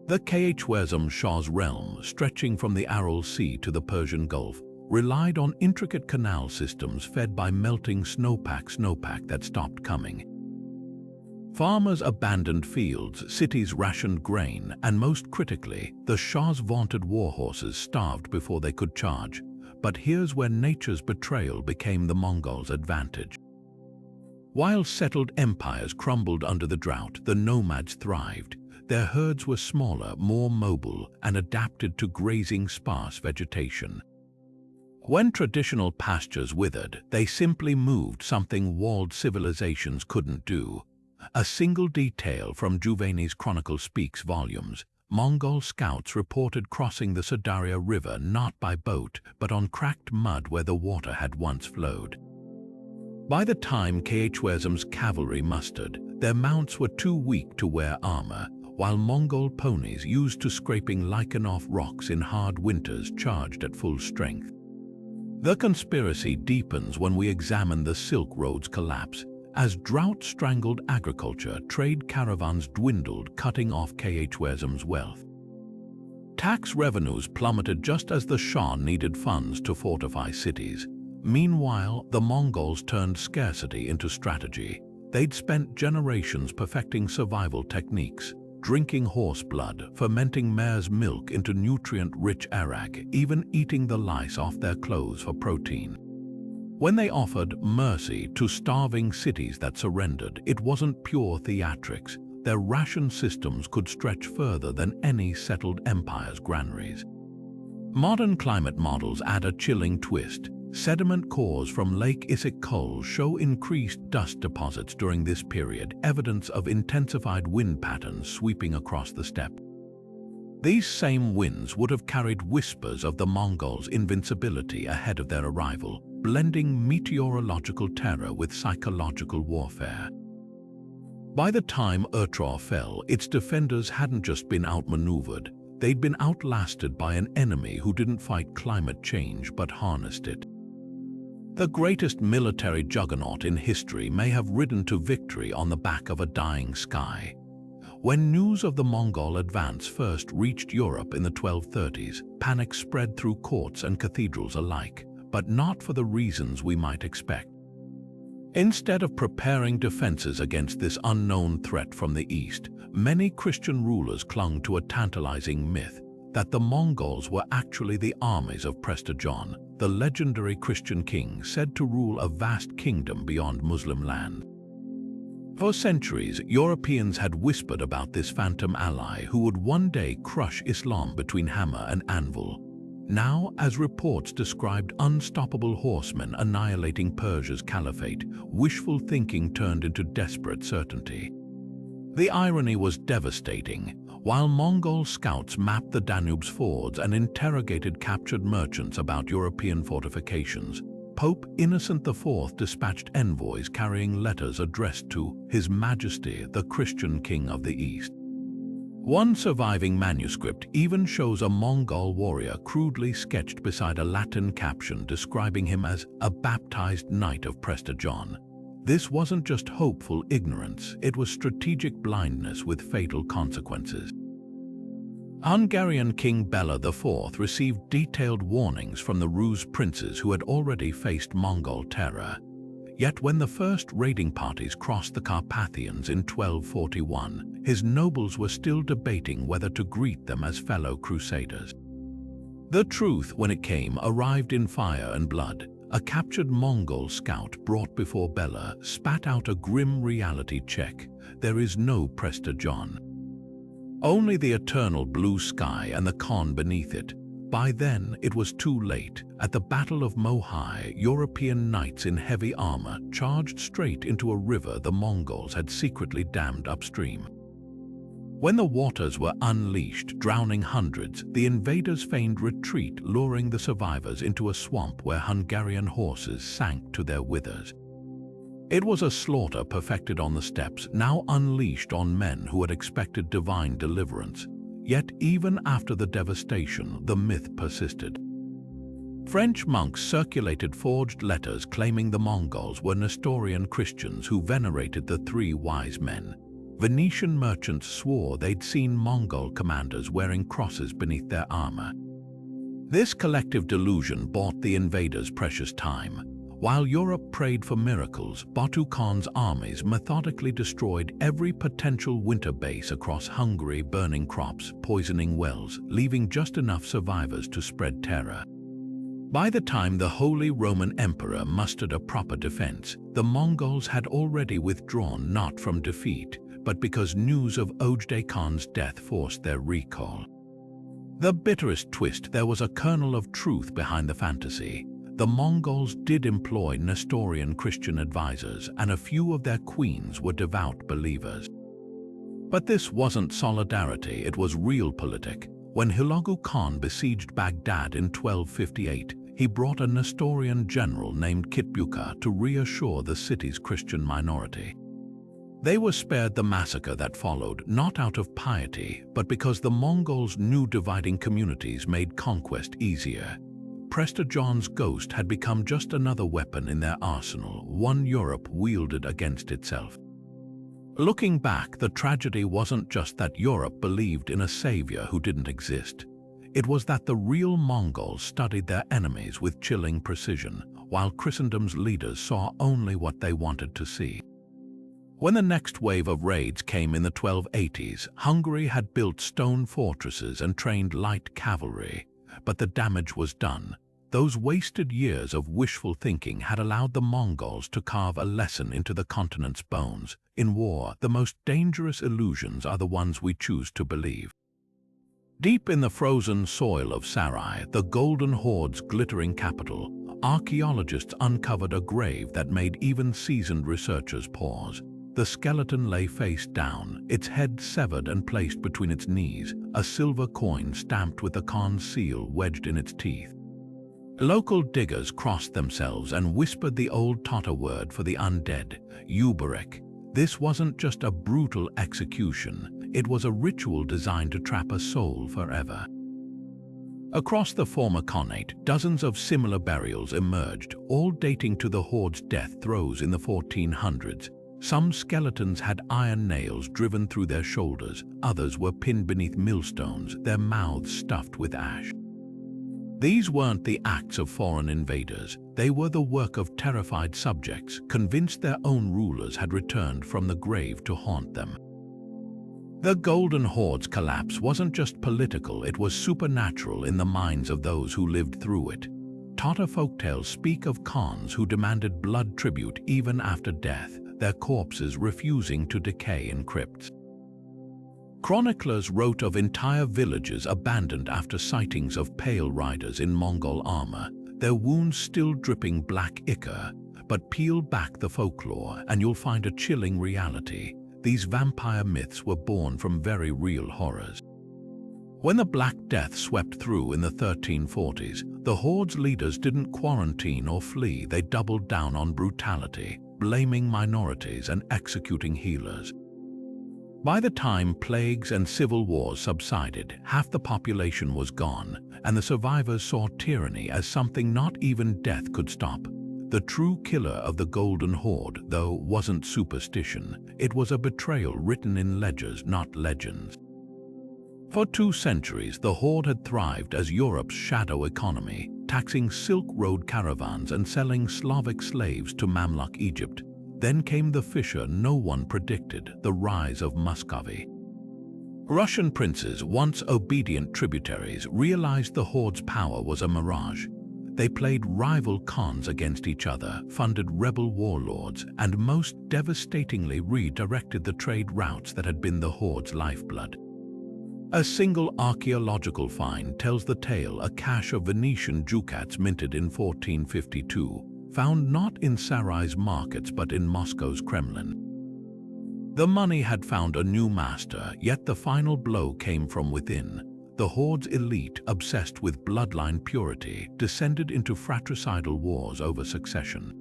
The Khwarezm Shah's realm, stretching from the Aral Sea to the Persian Gulf, relied on intricate canal systems fed by melting snowpack that stopped coming. Farmers abandoned fields, cities rationed grain, and most critically, the Shah's vaunted war horses starved before they could charge. But here's where nature's betrayal became the Mongols' advantage. While settled empires crumbled under the drought, the nomads thrived. Their herds were smaller, more mobile, and adapted to grazing sparse vegetation. When traditional pastures withered, they simply moved, something walled civilizations couldn't do. A single detail from Juvayni's chronicle speaks volumes. Mongol scouts reported crossing the Sadaria River not by boat, but on cracked mud where the water had once flowed. By the time Khwarezm's cavalry mustered, their mounts were too weak to wear armor, while Mongol ponies used to scraping lichen off rocks in hard winters charged at full strength. The conspiracy deepens when we examine the Silk Road's collapse. As drought strangled agriculture, trade caravans dwindled, cutting off Khwarezm's wealth. Tax revenues plummeted just as the Shah needed funds to fortify cities. Meanwhile, the Mongols turned scarcity into strategy. They'd spent generations perfecting survival techniques, drinking horse blood, fermenting mare's milk into nutrient-rich arak, even eating the lice off their clothes for protein. When they offered mercy to starving cities that surrendered, it wasn't pure theatrics. Their ration systems could stretch further than any settled empire's granaries. Modern climate models add a chilling twist. Sediment cores from Lake Issyk-Kul show increased dust deposits during this period, evidence of intensified wind patterns sweeping across the steppe. These same winds would have carried whispers of the Mongols' invincibility ahead of their arrival, blending meteorological terror with psychological warfare. By the time Urtraw fell, its defenders hadn't just been outmaneuvered, they'd been outlasted by an enemy who didn't fight climate change but harnessed it. The greatest military juggernaut in history may have ridden to victory on the back of a dying sky. When news of the Mongol advance first reached Europe in the 1230s, panic spread through courts and cathedrals alike, but not for the reasons we might expect. Instead of preparing defenses against this unknown threat from the east, many Christian rulers clung to a tantalizing myth that the Mongols were actually the armies of Prester John, the legendary Christian king said to rule a vast kingdom beyond Muslim land. For centuries, Europeans had whispered about this phantom ally who would one day crush Islam between hammer and anvil. Now, as reports described unstoppable horsemen annihilating Persia's caliphate, wishful thinking turned into desperate certainty. The irony was devastating. While Mongol scouts mapped the Danube's fords and interrogated captured merchants about European fortifications, Pope Innocent IV dispatched envoys carrying letters addressed to His Majesty, the Christian King of the East. One surviving manuscript even shows a Mongol warrior crudely sketched beside a Latin caption describing him as a baptized knight of Prester John. This wasn't just hopeful ignorance, it was strategic blindness with fatal consequences. Hungarian King Bela IV received detailed warnings from the Rus princes who had already faced Mongol terror. Yet when the first raiding parties crossed the Carpathians in 1241, his nobles were still debating whether to greet them as fellow crusaders. The truth, when it came, arrived in fire and blood. A captured Mongol scout brought before Bela spat out a grim reality check. There is no Prester John. Only the eternal blue sky and the Khan beneath it. By then, it was too late. At the Battle of Mohai, European knights in heavy armor charged straight into a river the Mongols had secretly dammed upstream. When the waters were unleashed, drowning hundreds, the invaders feigned retreat, luring the survivors into a swamp where Hungarian horses sank to their withers. It was a slaughter perfected on the steppes, now unleashed on men who had expected divine deliverance. Yet even after the devastation, the myth persisted. French monks circulated forged letters claiming the Mongols were Nestorian Christians who venerated the three wise men. Venetian merchants swore they'd seen Mongol commanders wearing crosses beneath their armor. This collective delusion bought the invaders precious time. While Europe prayed for miracles, Batu Khan's armies methodically destroyed every potential winter base across Hungary, burning crops, poisoning wells, leaving just enough survivors to spread terror. By the time the Holy Roman Emperor mustered a proper defense, the Mongols had already withdrawn, not from defeat, but because news of Ojde Khan's death forced their recall. The bitterest twist: there was a kernel of truth behind the fantasy. The Mongols did employ Nestorian Christian advisors, and a few of their queens were devout believers. But this wasn't solidarity, it was realpolitik. When Hulagu Khan besieged Baghdad in 1258, he brought a Nestorian general named Kitbuka to reassure the city's Christian minority. They were spared the massacre that followed, not out of piety, but because the Mongols knew dividing communities made conquest easier. Prester John's ghost had become just another weapon in their arsenal, one Europe wielded against itself. Looking back, the tragedy wasn't just that Europe believed in a savior who didn't exist. It was that the real Mongols studied their enemies with chilling precision, while Christendom's leaders saw only what they wanted to see. When the next wave of raids came in the 1280s, Hungary had built stone fortresses and trained light cavalry. But the damage was done. Those wasted years of wishful thinking had allowed the Mongols to carve a lesson into the continent's bones. In war, the most dangerous illusions are the ones we choose to believe. Deep in the frozen soil of Sarai, the Golden Horde's glittering capital, archaeologists uncovered a grave that made even seasoned researchers pause. The skeleton lay face down, its head severed and placed between its knees, a silver coin stamped with the Khan's seal wedged in its teeth. Local diggers crossed themselves and whispered the old Tatar word for the undead, Ubarek. This wasn't just a brutal execution, it was a ritual designed to trap a soul forever. Across the former Khanate, dozens of similar burials emerged, all dating to the Horde's death throes in the 1400s. Some skeletons had iron nails driven through their shoulders, others were pinned beneath millstones, their mouths stuffed with ash. These weren't the acts of foreign invaders, they were the work of terrified subjects, convinced their own rulers had returned from the grave to haunt them. The Golden Horde's collapse wasn't just political, it was supernatural in the minds of those who lived through it. Tatar folktales speak of Khans who demanded blood tribute even after death, their corpses refusing to decay in crypts. Chroniclers wrote of entire villages abandoned after sightings of pale riders in Mongol armor, their wounds still dripping black ichor. But peel back the folklore and you'll find a chilling reality. These vampire myths were born from very real horrors. When the Black Death swept through in the 1340s, the Horde's leaders didn't quarantine or flee, they doubled down on brutality, blaming minorities and executing healers. By the time plagues and civil wars subsided, half the population was gone, and the survivors saw tyranny as something not even death could stop. The true killer of the Golden Horde, though, wasn't superstition. It was a betrayal written in ledgers, not legends. For 2 centuries, the Horde had thrived as Europe's shadow economy, taxing Silk Road caravans and selling Slavic slaves to Mamluk Egypt. Then came the fissure no one predicted, the rise of Muscovy. Russian princes, once obedient tributaries, realized the Horde's power was a mirage. They played rival Khans against each other, funded rebel warlords, and most devastatingly redirected the trade routes that had been the Horde's lifeblood. A single archaeological find tells the tale: a cache of Venetian ducats minted in 1452, found not in Sarai's markets but in Moscow's Kremlin. The money had found a new master, yet the final blow came from within. The Horde's elite, obsessed with bloodline purity, descended into fratricidal wars over succession.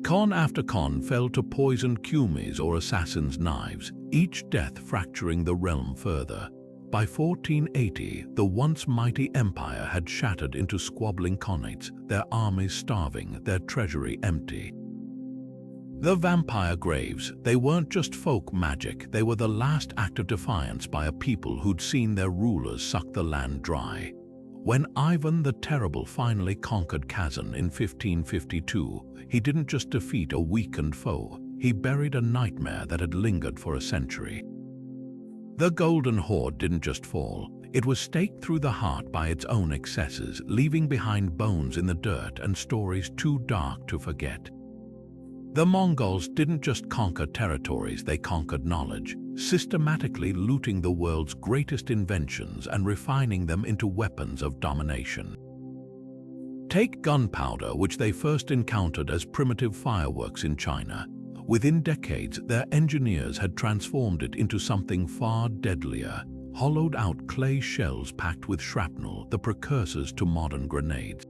Khan after Khan fell to poisoned kumis or assassins' knives, each death fracturing the realm further. By 1480, the once mighty empire had shattered into squabbling khanates, their armies starving, their treasury empty. The vampire graves, they weren't just folk magic, they were the last act of defiance by a people who'd seen their rulers suck the land dry. When Ivan the Terrible finally conquered Kazan in 1552, he didn't just defeat a weakened foe, he buried a nightmare that had lingered for a century. The Golden Horde didn't just fall, it was staked through the heart by its own excesses, leaving behind bones in the dirt and stories too dark to forget. The Mongols didn't just conquer territories, they conquered knowledge, systematically looting the world's greatest inventions and refining them into weapons of domination. Take gunpowder, which they first encountered as primitive fireworks in China. Within decades, their engineers had transformed it into something far deadlier, hollowed-out clay shells packed with shrapnel, the precursors to modern grenades.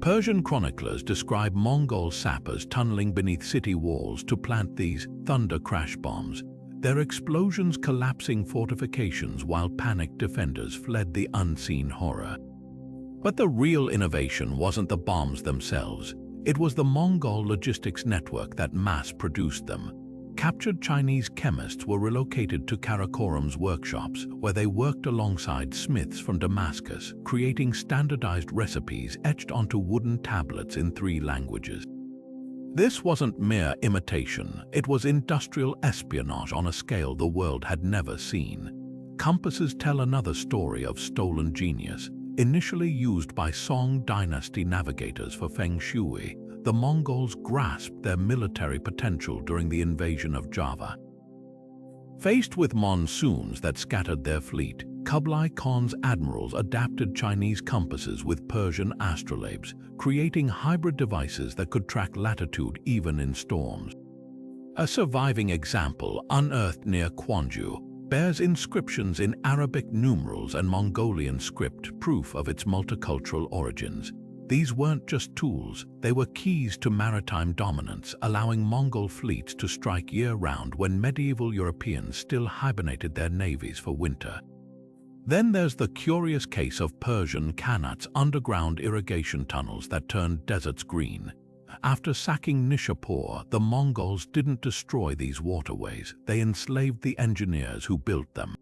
Persian chroniclers describe Mongol sappers tunneling beneath city walls to plant these thunder crash bombs, their explosions collapsing fortifications while panicked defenders fled the unseen horror. But the real innovation wasn't the bombs themselves. It was the Mongol logistics network that mass-produced them. Captured Chinese chemists were relocated to Karakorum's workshops, where they worked alongside smiths from Damascus, creating standardized recipes etched onto wooden tablets in 3 languages. This wasn't mere imitation, it was industrial espionage on a scale the world had never seen. Compasses tell another story of stolen genius. Initially used by Song dynasty navigators for feng shui, the Mongols grasped their military potential during the invasion of Java. Faced with monsoons that scattered their fleet, Kublai Khan's admirals adapted Chinese compasses with Persian astrolabes, creating hybrid devices that could track latitude even in storms. A surviving example, unearthed near Quanju, bears inscriptions in Arabic numerals and Mongolian script, proof of its multicultural origins. These weren't just tools, they were keys to maritime dominance, allowing Mongol fleets to strike year-round when medieval Europeans still hibernated their navies for winter. Then there's the curious case of Persian Khanat's underground irrigation tunnels that turned deserts green. After sacking Nishapur, the Mongols didn't destroy these waterways, they enslaved the engineers who built them.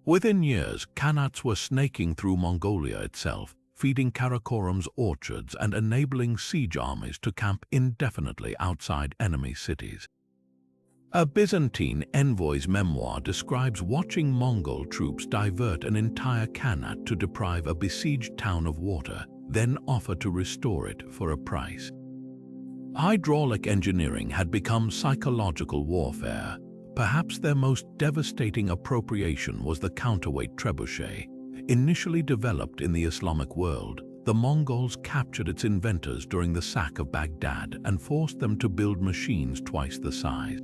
Within years, Khanats were snaking through Mongolia itself, feeding Karakorum's orchards and enabling siege armies to camp indefinitely outside enemy cities. A Byzantine envoy's memoir describes watching Mongol troops divert an entire Khanat to deprive a besieged town of water, then offer to restore it for a price. Hydraulic engineering had become psychological warfare. Perhaps their most devastating appropriation was the counterweight trebuchet. Initially developed in the Islamic world, the Mongols captured its inventors during the sack of Baghdad and forced them to build machines twice the size.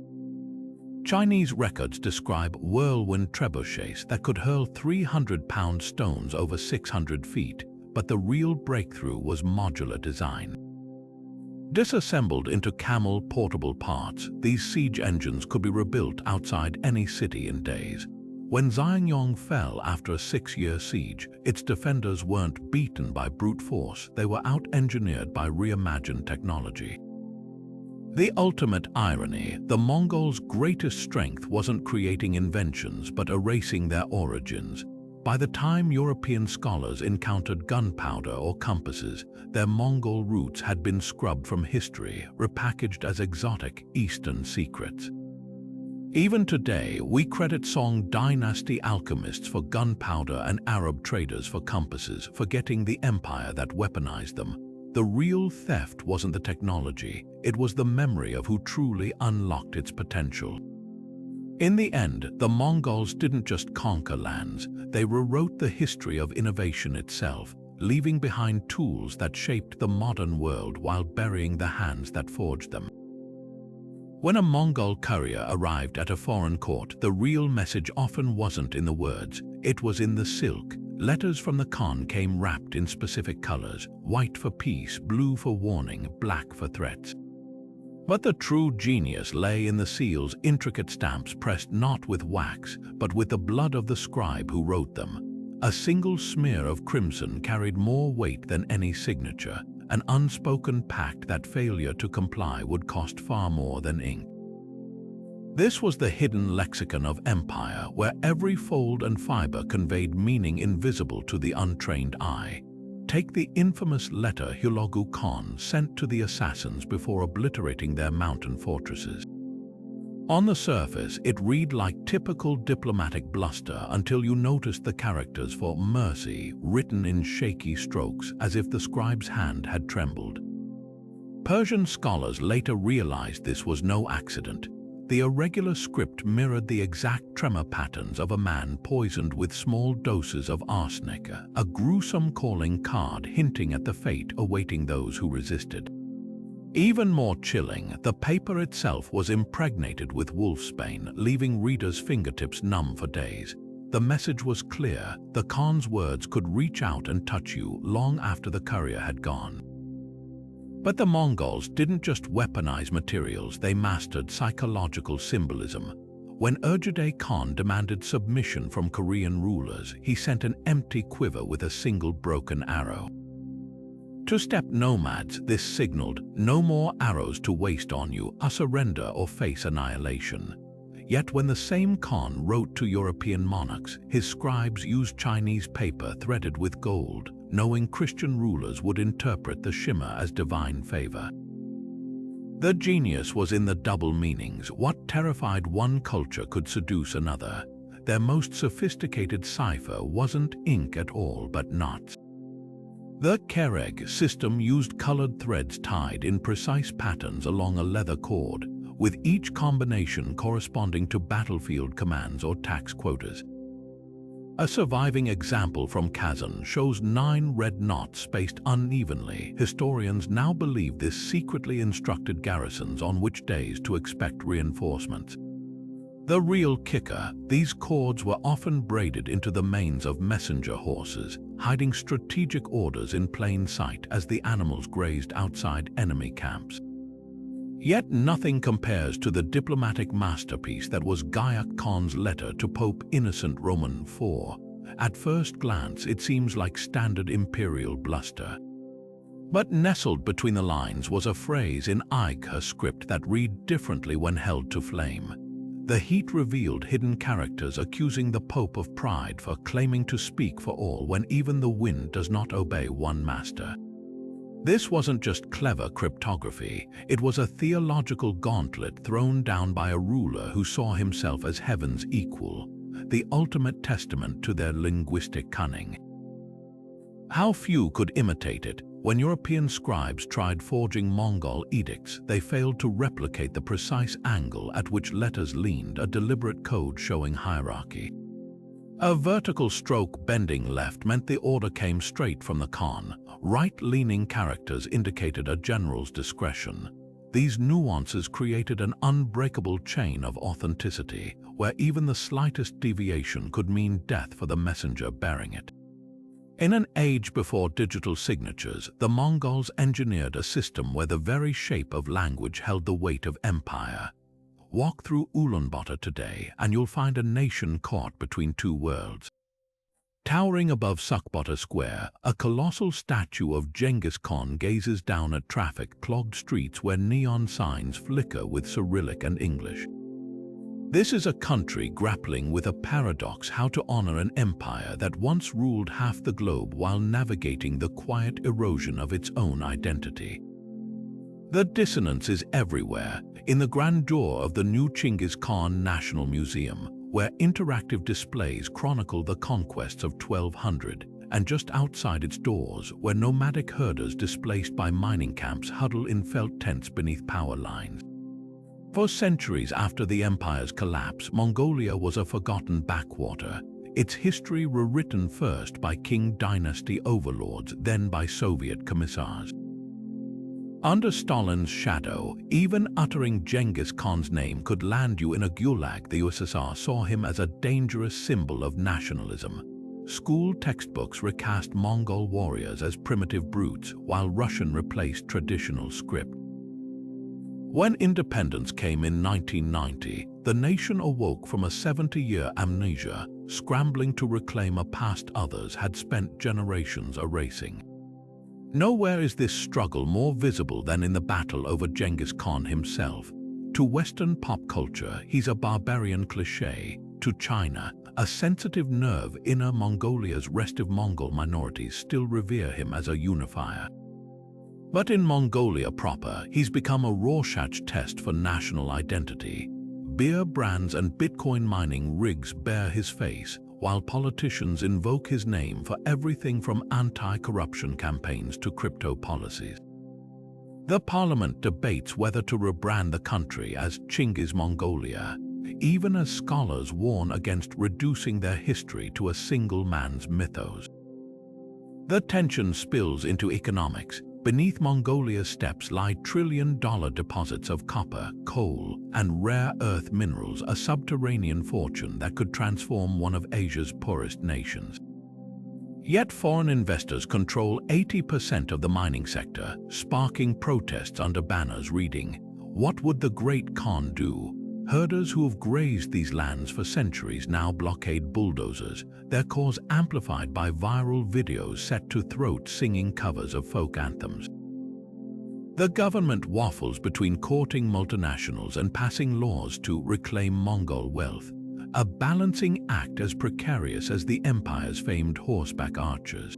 Chinese records describe whirlwind trebuchets that could hurl 300-pound stones over 600 feet, but the real breakthrough was modular design. Disassembled into camel portable parts, these siege engines could be rebuilt outside any city in days. When Xiangyong fell after a 6-year siege, its defenders weren't beaten by brute force, they were out-engineered by reimagined technology. The ultimate irony, the Mongols' greatest strength wasn't creating inventions but erasing their origins. By the time European scholars encountered gunpowder or compasses, their Mongol roots had been scrubbed from history, repackaged as exotic Eastern secrets. Even today, we credit Song dynasty alchemists for gunpowder and Arab traders for compasses, forgetting the empire that weaponized them. The real theft wasn't the technology, it was the memory of who truly unlocked its potential. In the end, the Mongols didn't just conquer lands, they rewrote the history of innovation itself, leaving behind tools that shaped the modern world while burying the hands that forged them. When a Mongol courier arrived at a foreign court, the real message often wasn't in the words, it was in the silk. Letters from the Khan came wrapped in specific colors, white for peace, blue for warning, black for threats. But the true genius lay in the seal's intricate stamps pressed not with wax, but with the blood of the scribe who wrote them. A single smear of crimson carried more weight than any signature, an unspoken pact that failure to comply would cost far more than ink. This was the hidden lexicon of empire, where every fold and fiber conveyed meaning invisible to the untrained eye. Take the infamous letter Hulagu Khan sent to the assassins before obliterating their mountain fortresses. On the surface, it read like typical diplomatic bluster until you noticed the characters for mercy written in shaky strokes as if the scribe's hand had trembled. Persian scholars later realized this was no accident. The irregular script mirrored the exact tremor patterns of a man poisoned with small doses of arsenic, a gruesome calling card hinting at the fate awaiting those who resisted. Even more chilling, the paper itself was impregnated with wolfsbane, leaving readers' fingertips numb for days. The message was clear: the Khan's words could reach out and touch you long after the courier had gone. But the Mongols didn't just weaponize materials, they mastered psychological symbolism. When Urgedei Khan demanded submission from Korean rulers, he sent an empty quiver with a single broken arrow. To steppe nomads, this signaled no more arrows to waste on you, a surrender or face annihilation. Yet when the same Khan wrote to European monarchs, his scribes used Chinese paper threaded with gold, knowing Christian rulers would interpret the shimmer as divine favor. The genius was in the double meanings. What terrified one culture could seduce another. Their most sophisticated cipher wasn't ink at all, but knots. The Kereg system used colored threads tied in precise patterns along a leather cord, with each combination corresponding to battlefield commands or tax quotas. A surviving example from Kazan shows 9 red knots spaced unevenly. Historians now believe this secretly instructed garrisons on which days to expect reinforcements. The real kicker, these cords were often braided into the manes of messenger horses, hiding strategic orders in plain sight as the animals grazed outside enemy camps. Yet nothing compares to the diplomatic masterpiece that was Gyayak Khan's letter to Pope Innocent Roman IV. At first glance, it seems like standard imperial bluster. But nestled between the lines was a phrase in Aigha script that read differently when held to flame. The heat revealed hidden characters accusing the Pope of pride for claiming to speak for all when even the wind does not obey one master. This wasn't just clever cryptography, it was a theological gauntlet thrown down by a ruler who saw himself as heaven's equal, the ultimate testament to their linguistic cunning. How few could imitate it. When European scribes tried forging Mongol edicts, they failed to replicate the precise angle at which letters leaned, a deliberate code showing hierarchy. A vertical stroke bending left meant the order came straight from the Khan. Right-leaning characters indicated a general's discretion. These nuances created an unbreakable chain of authenticity, where even the slightest deviation could mean death for the messenger bearing it. In an age before digital signatures, the Mongols engineered a system where the very shape of language held the weight of empire. Walk through Ulaanbaatar today, and you'll find a nation caught between two worlds. Towering above Sakbata Square, a colossal statue of Genghis Khan gazes down at traffic-clogged streets where neon signs flicker with Cyrillic and English. This is a country grappling with a paradox: how to honor an empire that once ruled half the globe while navigating the quiet erosion of its own identity. The dissonance is everywhere, in the grandeur of the new Genghis Khan National Museum, where interactive displays chronicle the conquests of 1200, and just outside its doors, where nomadic herders displaced by mining camps huddle in felt tents beneath power lines. For centuries after the empire's collapse, Mongolia was a forgotten backwater, its history rewritten first by Qing dynasty overlords, then by Soviet commissars. Under Stalin's shadow, even uttering Genghis Khan's name could land you in a gulag. The USSR saw him as a dangerous symbol of nationalism. School textbooks recast Mongol warriors as primitive brutes, while Russian replaced traditional script. When independence came in 1990, the nation awoke from a 70-year amnesia, scrambling to reclaim a past others had spent generations erasing. Nowhere is this struggle more visible than in the battle over Genghis Khan himself. To Western pop culture, he's a barbarian cliché. To China, a sensitive nerve, Inner Mongolia's restive Mongol minorities still revere him as a unifier. But in Mongolia proper, he's become a Rorschach test for national identity. Beer brands and Bitcoin mining rigs bear his face, while politicians invoke his name for everything from anti-corruption campaigns to crypto policies. The parliament debates whether to rebrand the country as Genghis Mongolia, even as scholars warn against reducing their history to a single man's mythos. The tension spills into economics. Beneath Mongolia's steppes lie trillion-dollar deposits of copper, coal, and rare earth minerals, a subterranean fortune that could transform one of Asia's poorest nations. Yet foreign investors control 80% of the mining sector, sparking protests under banners reading, "What would the great Khan do?" Herders who have grazed these lands for centuries now blockade bulldozers, their cause amplified by viral videos set to throat-singing covers of folk anthems. The government waffles between courting multinationals and passing laws to reclaim Mongol wealth, a balancing act as precarious as the empire's famed horseback archers.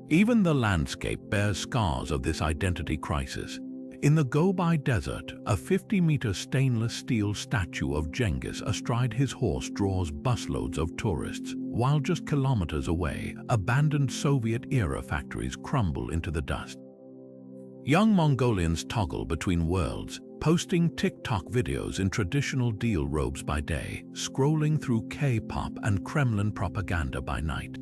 Even the landscape bears scars of this identity crisis. In the Gobi Desert, a 50-meter stainless steel statue of Genghis astride his horse draws busloads of tourists, while just kilometers away, abandoned Soviet-era factories crumble into the dust. Young Mongolians toggle between worlds, posting TikTok videos in traditional deal robes by day, scrolling through K-pop and Kremlin propaganda by night.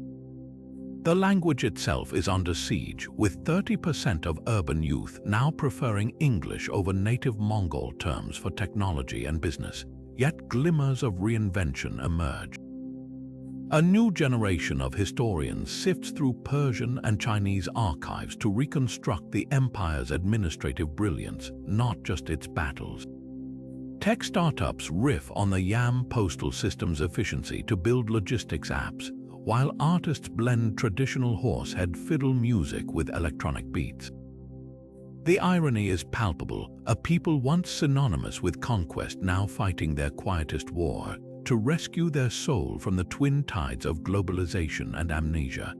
The language itself is under siege, with 30% of urban youth now preferring English over native Mongol terms for technology and business, yet glimmers of reinvention emerge. A new generation of historians sifts through Persian and Chinese archives to reconstruct the empire's administrative brilliance, not just its battles. Tech startups riff on the YAM postal system's efficiency to build logistics apps, while artists blend traditional horsehead fiddle music with electronic beats. The irony is palpable, a people once synonymous with conquest now fighting their quietest war to rescue their soul from the twin tides of globalization and amnesia.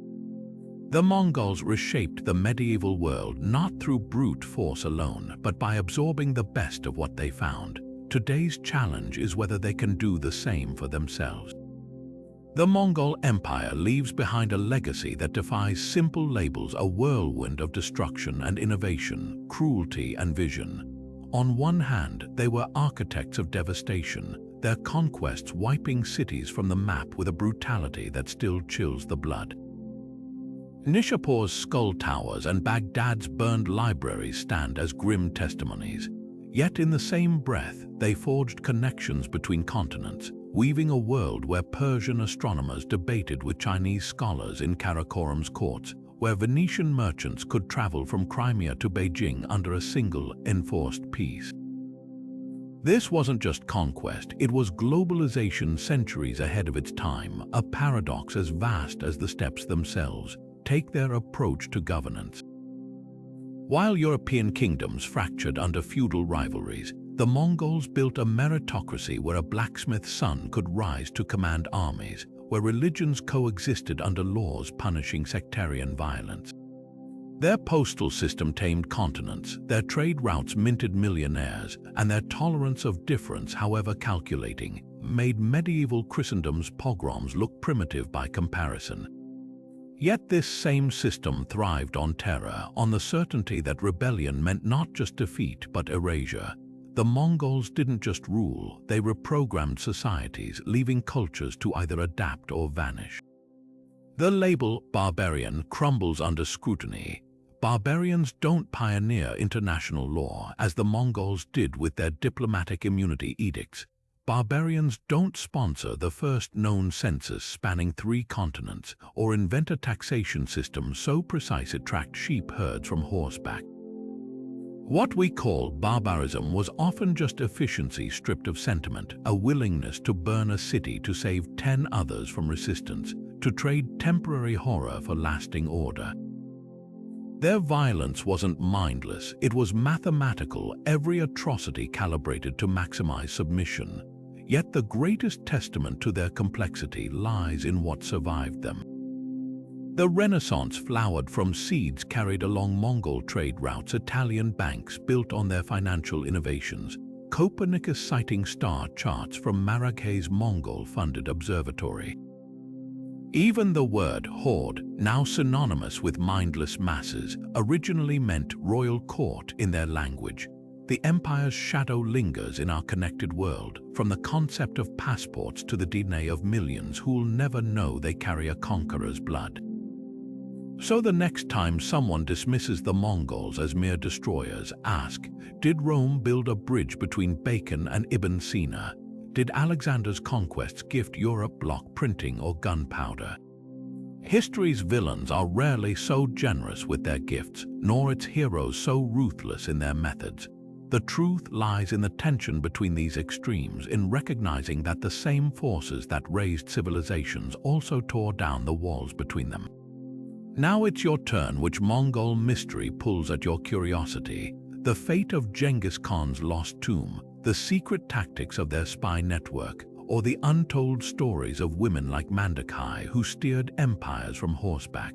The Mongols reshaped the medieval world not through brute force alone, but by absorbing the best of what they found. Today's challenge is whether they can do the same for themselves. The Mongol Empire leaves behind a legacy that defies simple labels, a whirlwind of destruction and innovation, cruelty and vision. On one hand, they were architects of devastation, their conquests wiping cities from the map with a brutality that still chills the blood. Nishapur's skull towers and Baghdad's burned libraries stand as grim testimonies. Yet in the same breath, they forged connections between continents, weaving a world where Persian astronomers debated with Chinese scholars in Karakorum's courts, where Venetian merchants could travel from Crimea to Beijing under a single, enforced peace. This wasn't just conquest, it was globalization centuries ahead of its time, a paradox as vast as the steppes themselves. Take their approach to governance. While European kingdoms fractured under feudal rivalries, the Mongols built a meritocracy where a blacksmith's son could rise to command armies, where religions coexisted under laws punishing sectarian violence. Their postal system tamed continents, their trade routes minted millionaires, and their tolerance of difference, however calculating, made medieval Christendom's pogroms look primitive by comparison. Yet this same system thrived on terror, on the certainty that rebellion meant not just defeat but erasure. The Mongols didn't just rule, they reprogrammed societies, leaving cultures to either adapt or vanish. The label barbarian crumbles under scrutiny. Barbarians don't pioneer international law, as the Mongols did with their diplomatic immunity edicts. Barbarians don't sponsor the first known census spanning 3 continents, or invent a taxation system so precise it tracked sheep herds from horseback. What we call barbarism was often just efficiency stripped of sentiment, a willingness to burn a city to save 10 others from resistance, to trade temporary horror for lasting order. Their violence wasn't mindless, it was mathematical, every atrocity calibrated to maximize submission. Yet the greatest testament to their complexity lies in what survived them. The Renaissance flowered from seeds carried along Mongol trade routes, Italian banks built on their financial innovations, Copernicus citing star charts from Marrake's Mongol-funded observatory. Even the word horde, now synonymous with mindless masses, originally meant royal court in their language. The empire's shadow lingers in our connected world, from the concept of passports to the DNA of millions who'll never know they carry a conqueror's blood. So the next time someone dismisses the Mongols as mere destroyers, ask, did Rome build a bridge between Bacon and Ibn Sina? Did Alexander's conquests gift Europe block printing or gunpowder? History's villains are rarely so generous with their gifts, nor its heroes so ruthless in their methods. The truth lies in the tension between these extremes, in recognizing that the same forces that raised civilizations also tore down the walls between them. Now it's your turn. Which Mongol mystery pulls at your curiosity? The fate of Genghis Khan's lost tomb, the secret tactics of their spy network, or the untold stories of women like Mandakai who steered empires from horseback?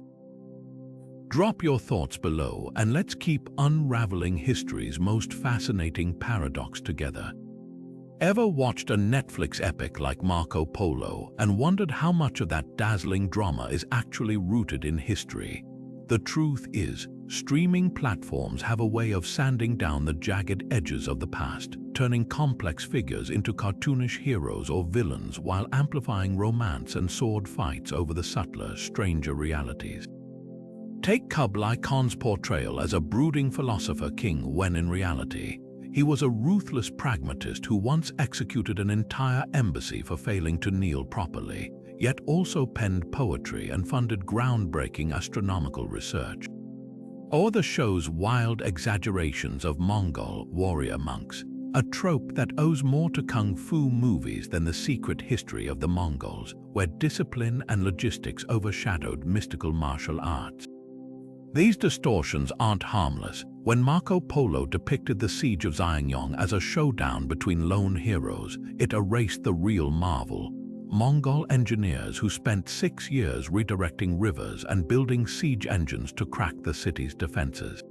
Drop your thoughts below and let's keep unraveling history's most fascinating paradox together. Ever watched a Netflix epic like Marco Polo and wondered how much of that dazzling drama is actually rooted in history? The truth is, streaming platforms have a way of sanding down the jagged edges of the past, turning complex figures into cartoonish heroes or villains while amplifying romance and sword fights over the subtler, stranger realities. Take Kublai Khan's portrayal as a brooding philosopher king when in reality, he was a ruthless pragmatist who once executed an entire embassy for failing to kneel properly, yet also penned poetry and funded groundbreaking astronomical research. Or the show's wild exaggerations of Mongol warrior monks, a trope that owes more to kung fu movies than the secret history of the Mongols, where discipline and logistics overshadowed mystical martial arts. These distortions aren't harmless. When Marco Polo depicted the siege of Xianyang as a showdown between lone heroes, it erased the real marvel: Mongol engineers who spent 6 years redirecting rivers and building siege engines to crack the city's defenses.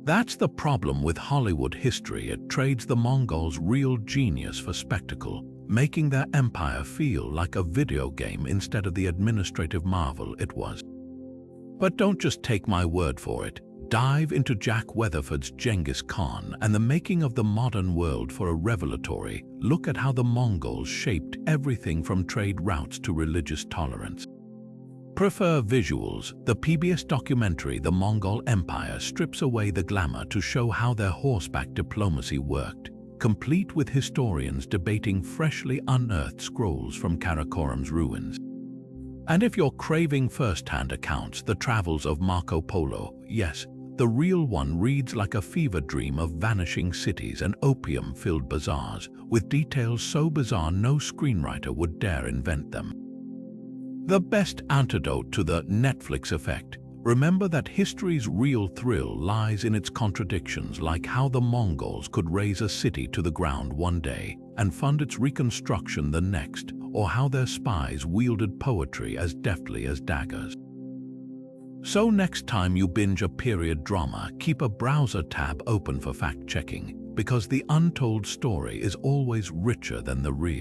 That's the problem with Hollywood history. It trades the Mongols' real genius for spectacle, making their empire feel like a video game instead of the administrative marvel it was. But don't just take my word for it. Dive into Jack Weatherford's Genghis Khan and the making of the modern world for a revelatory look at how the Mongols shaped everything from trade routes to religious tolerance. Prefer visuals? The PBS documentary The Mongol Empire strips away the glamour to show how their horseback diplomacy worked, complete with historians debating freshly unearthed scrolls from Karakorum's ruins. And if you're craving first-hand accounts, the travels of Marco Polo, yes, the real one reads like a fever dream of vanishing cities and opium-filled bazaars, with details so bizarre no screenwriter would dare invent them. The best antidote to the Netflix effect: remember that history's real thrill lies in its contradictions, like how the Mongols could raze a city to the ground one day and fund its reconstruction the next, or how their spies wielded poetry as deftly as daggers. So next time you binge a period drama, keep a browser tab open for fact-checking, because the untold story is always richer than the real.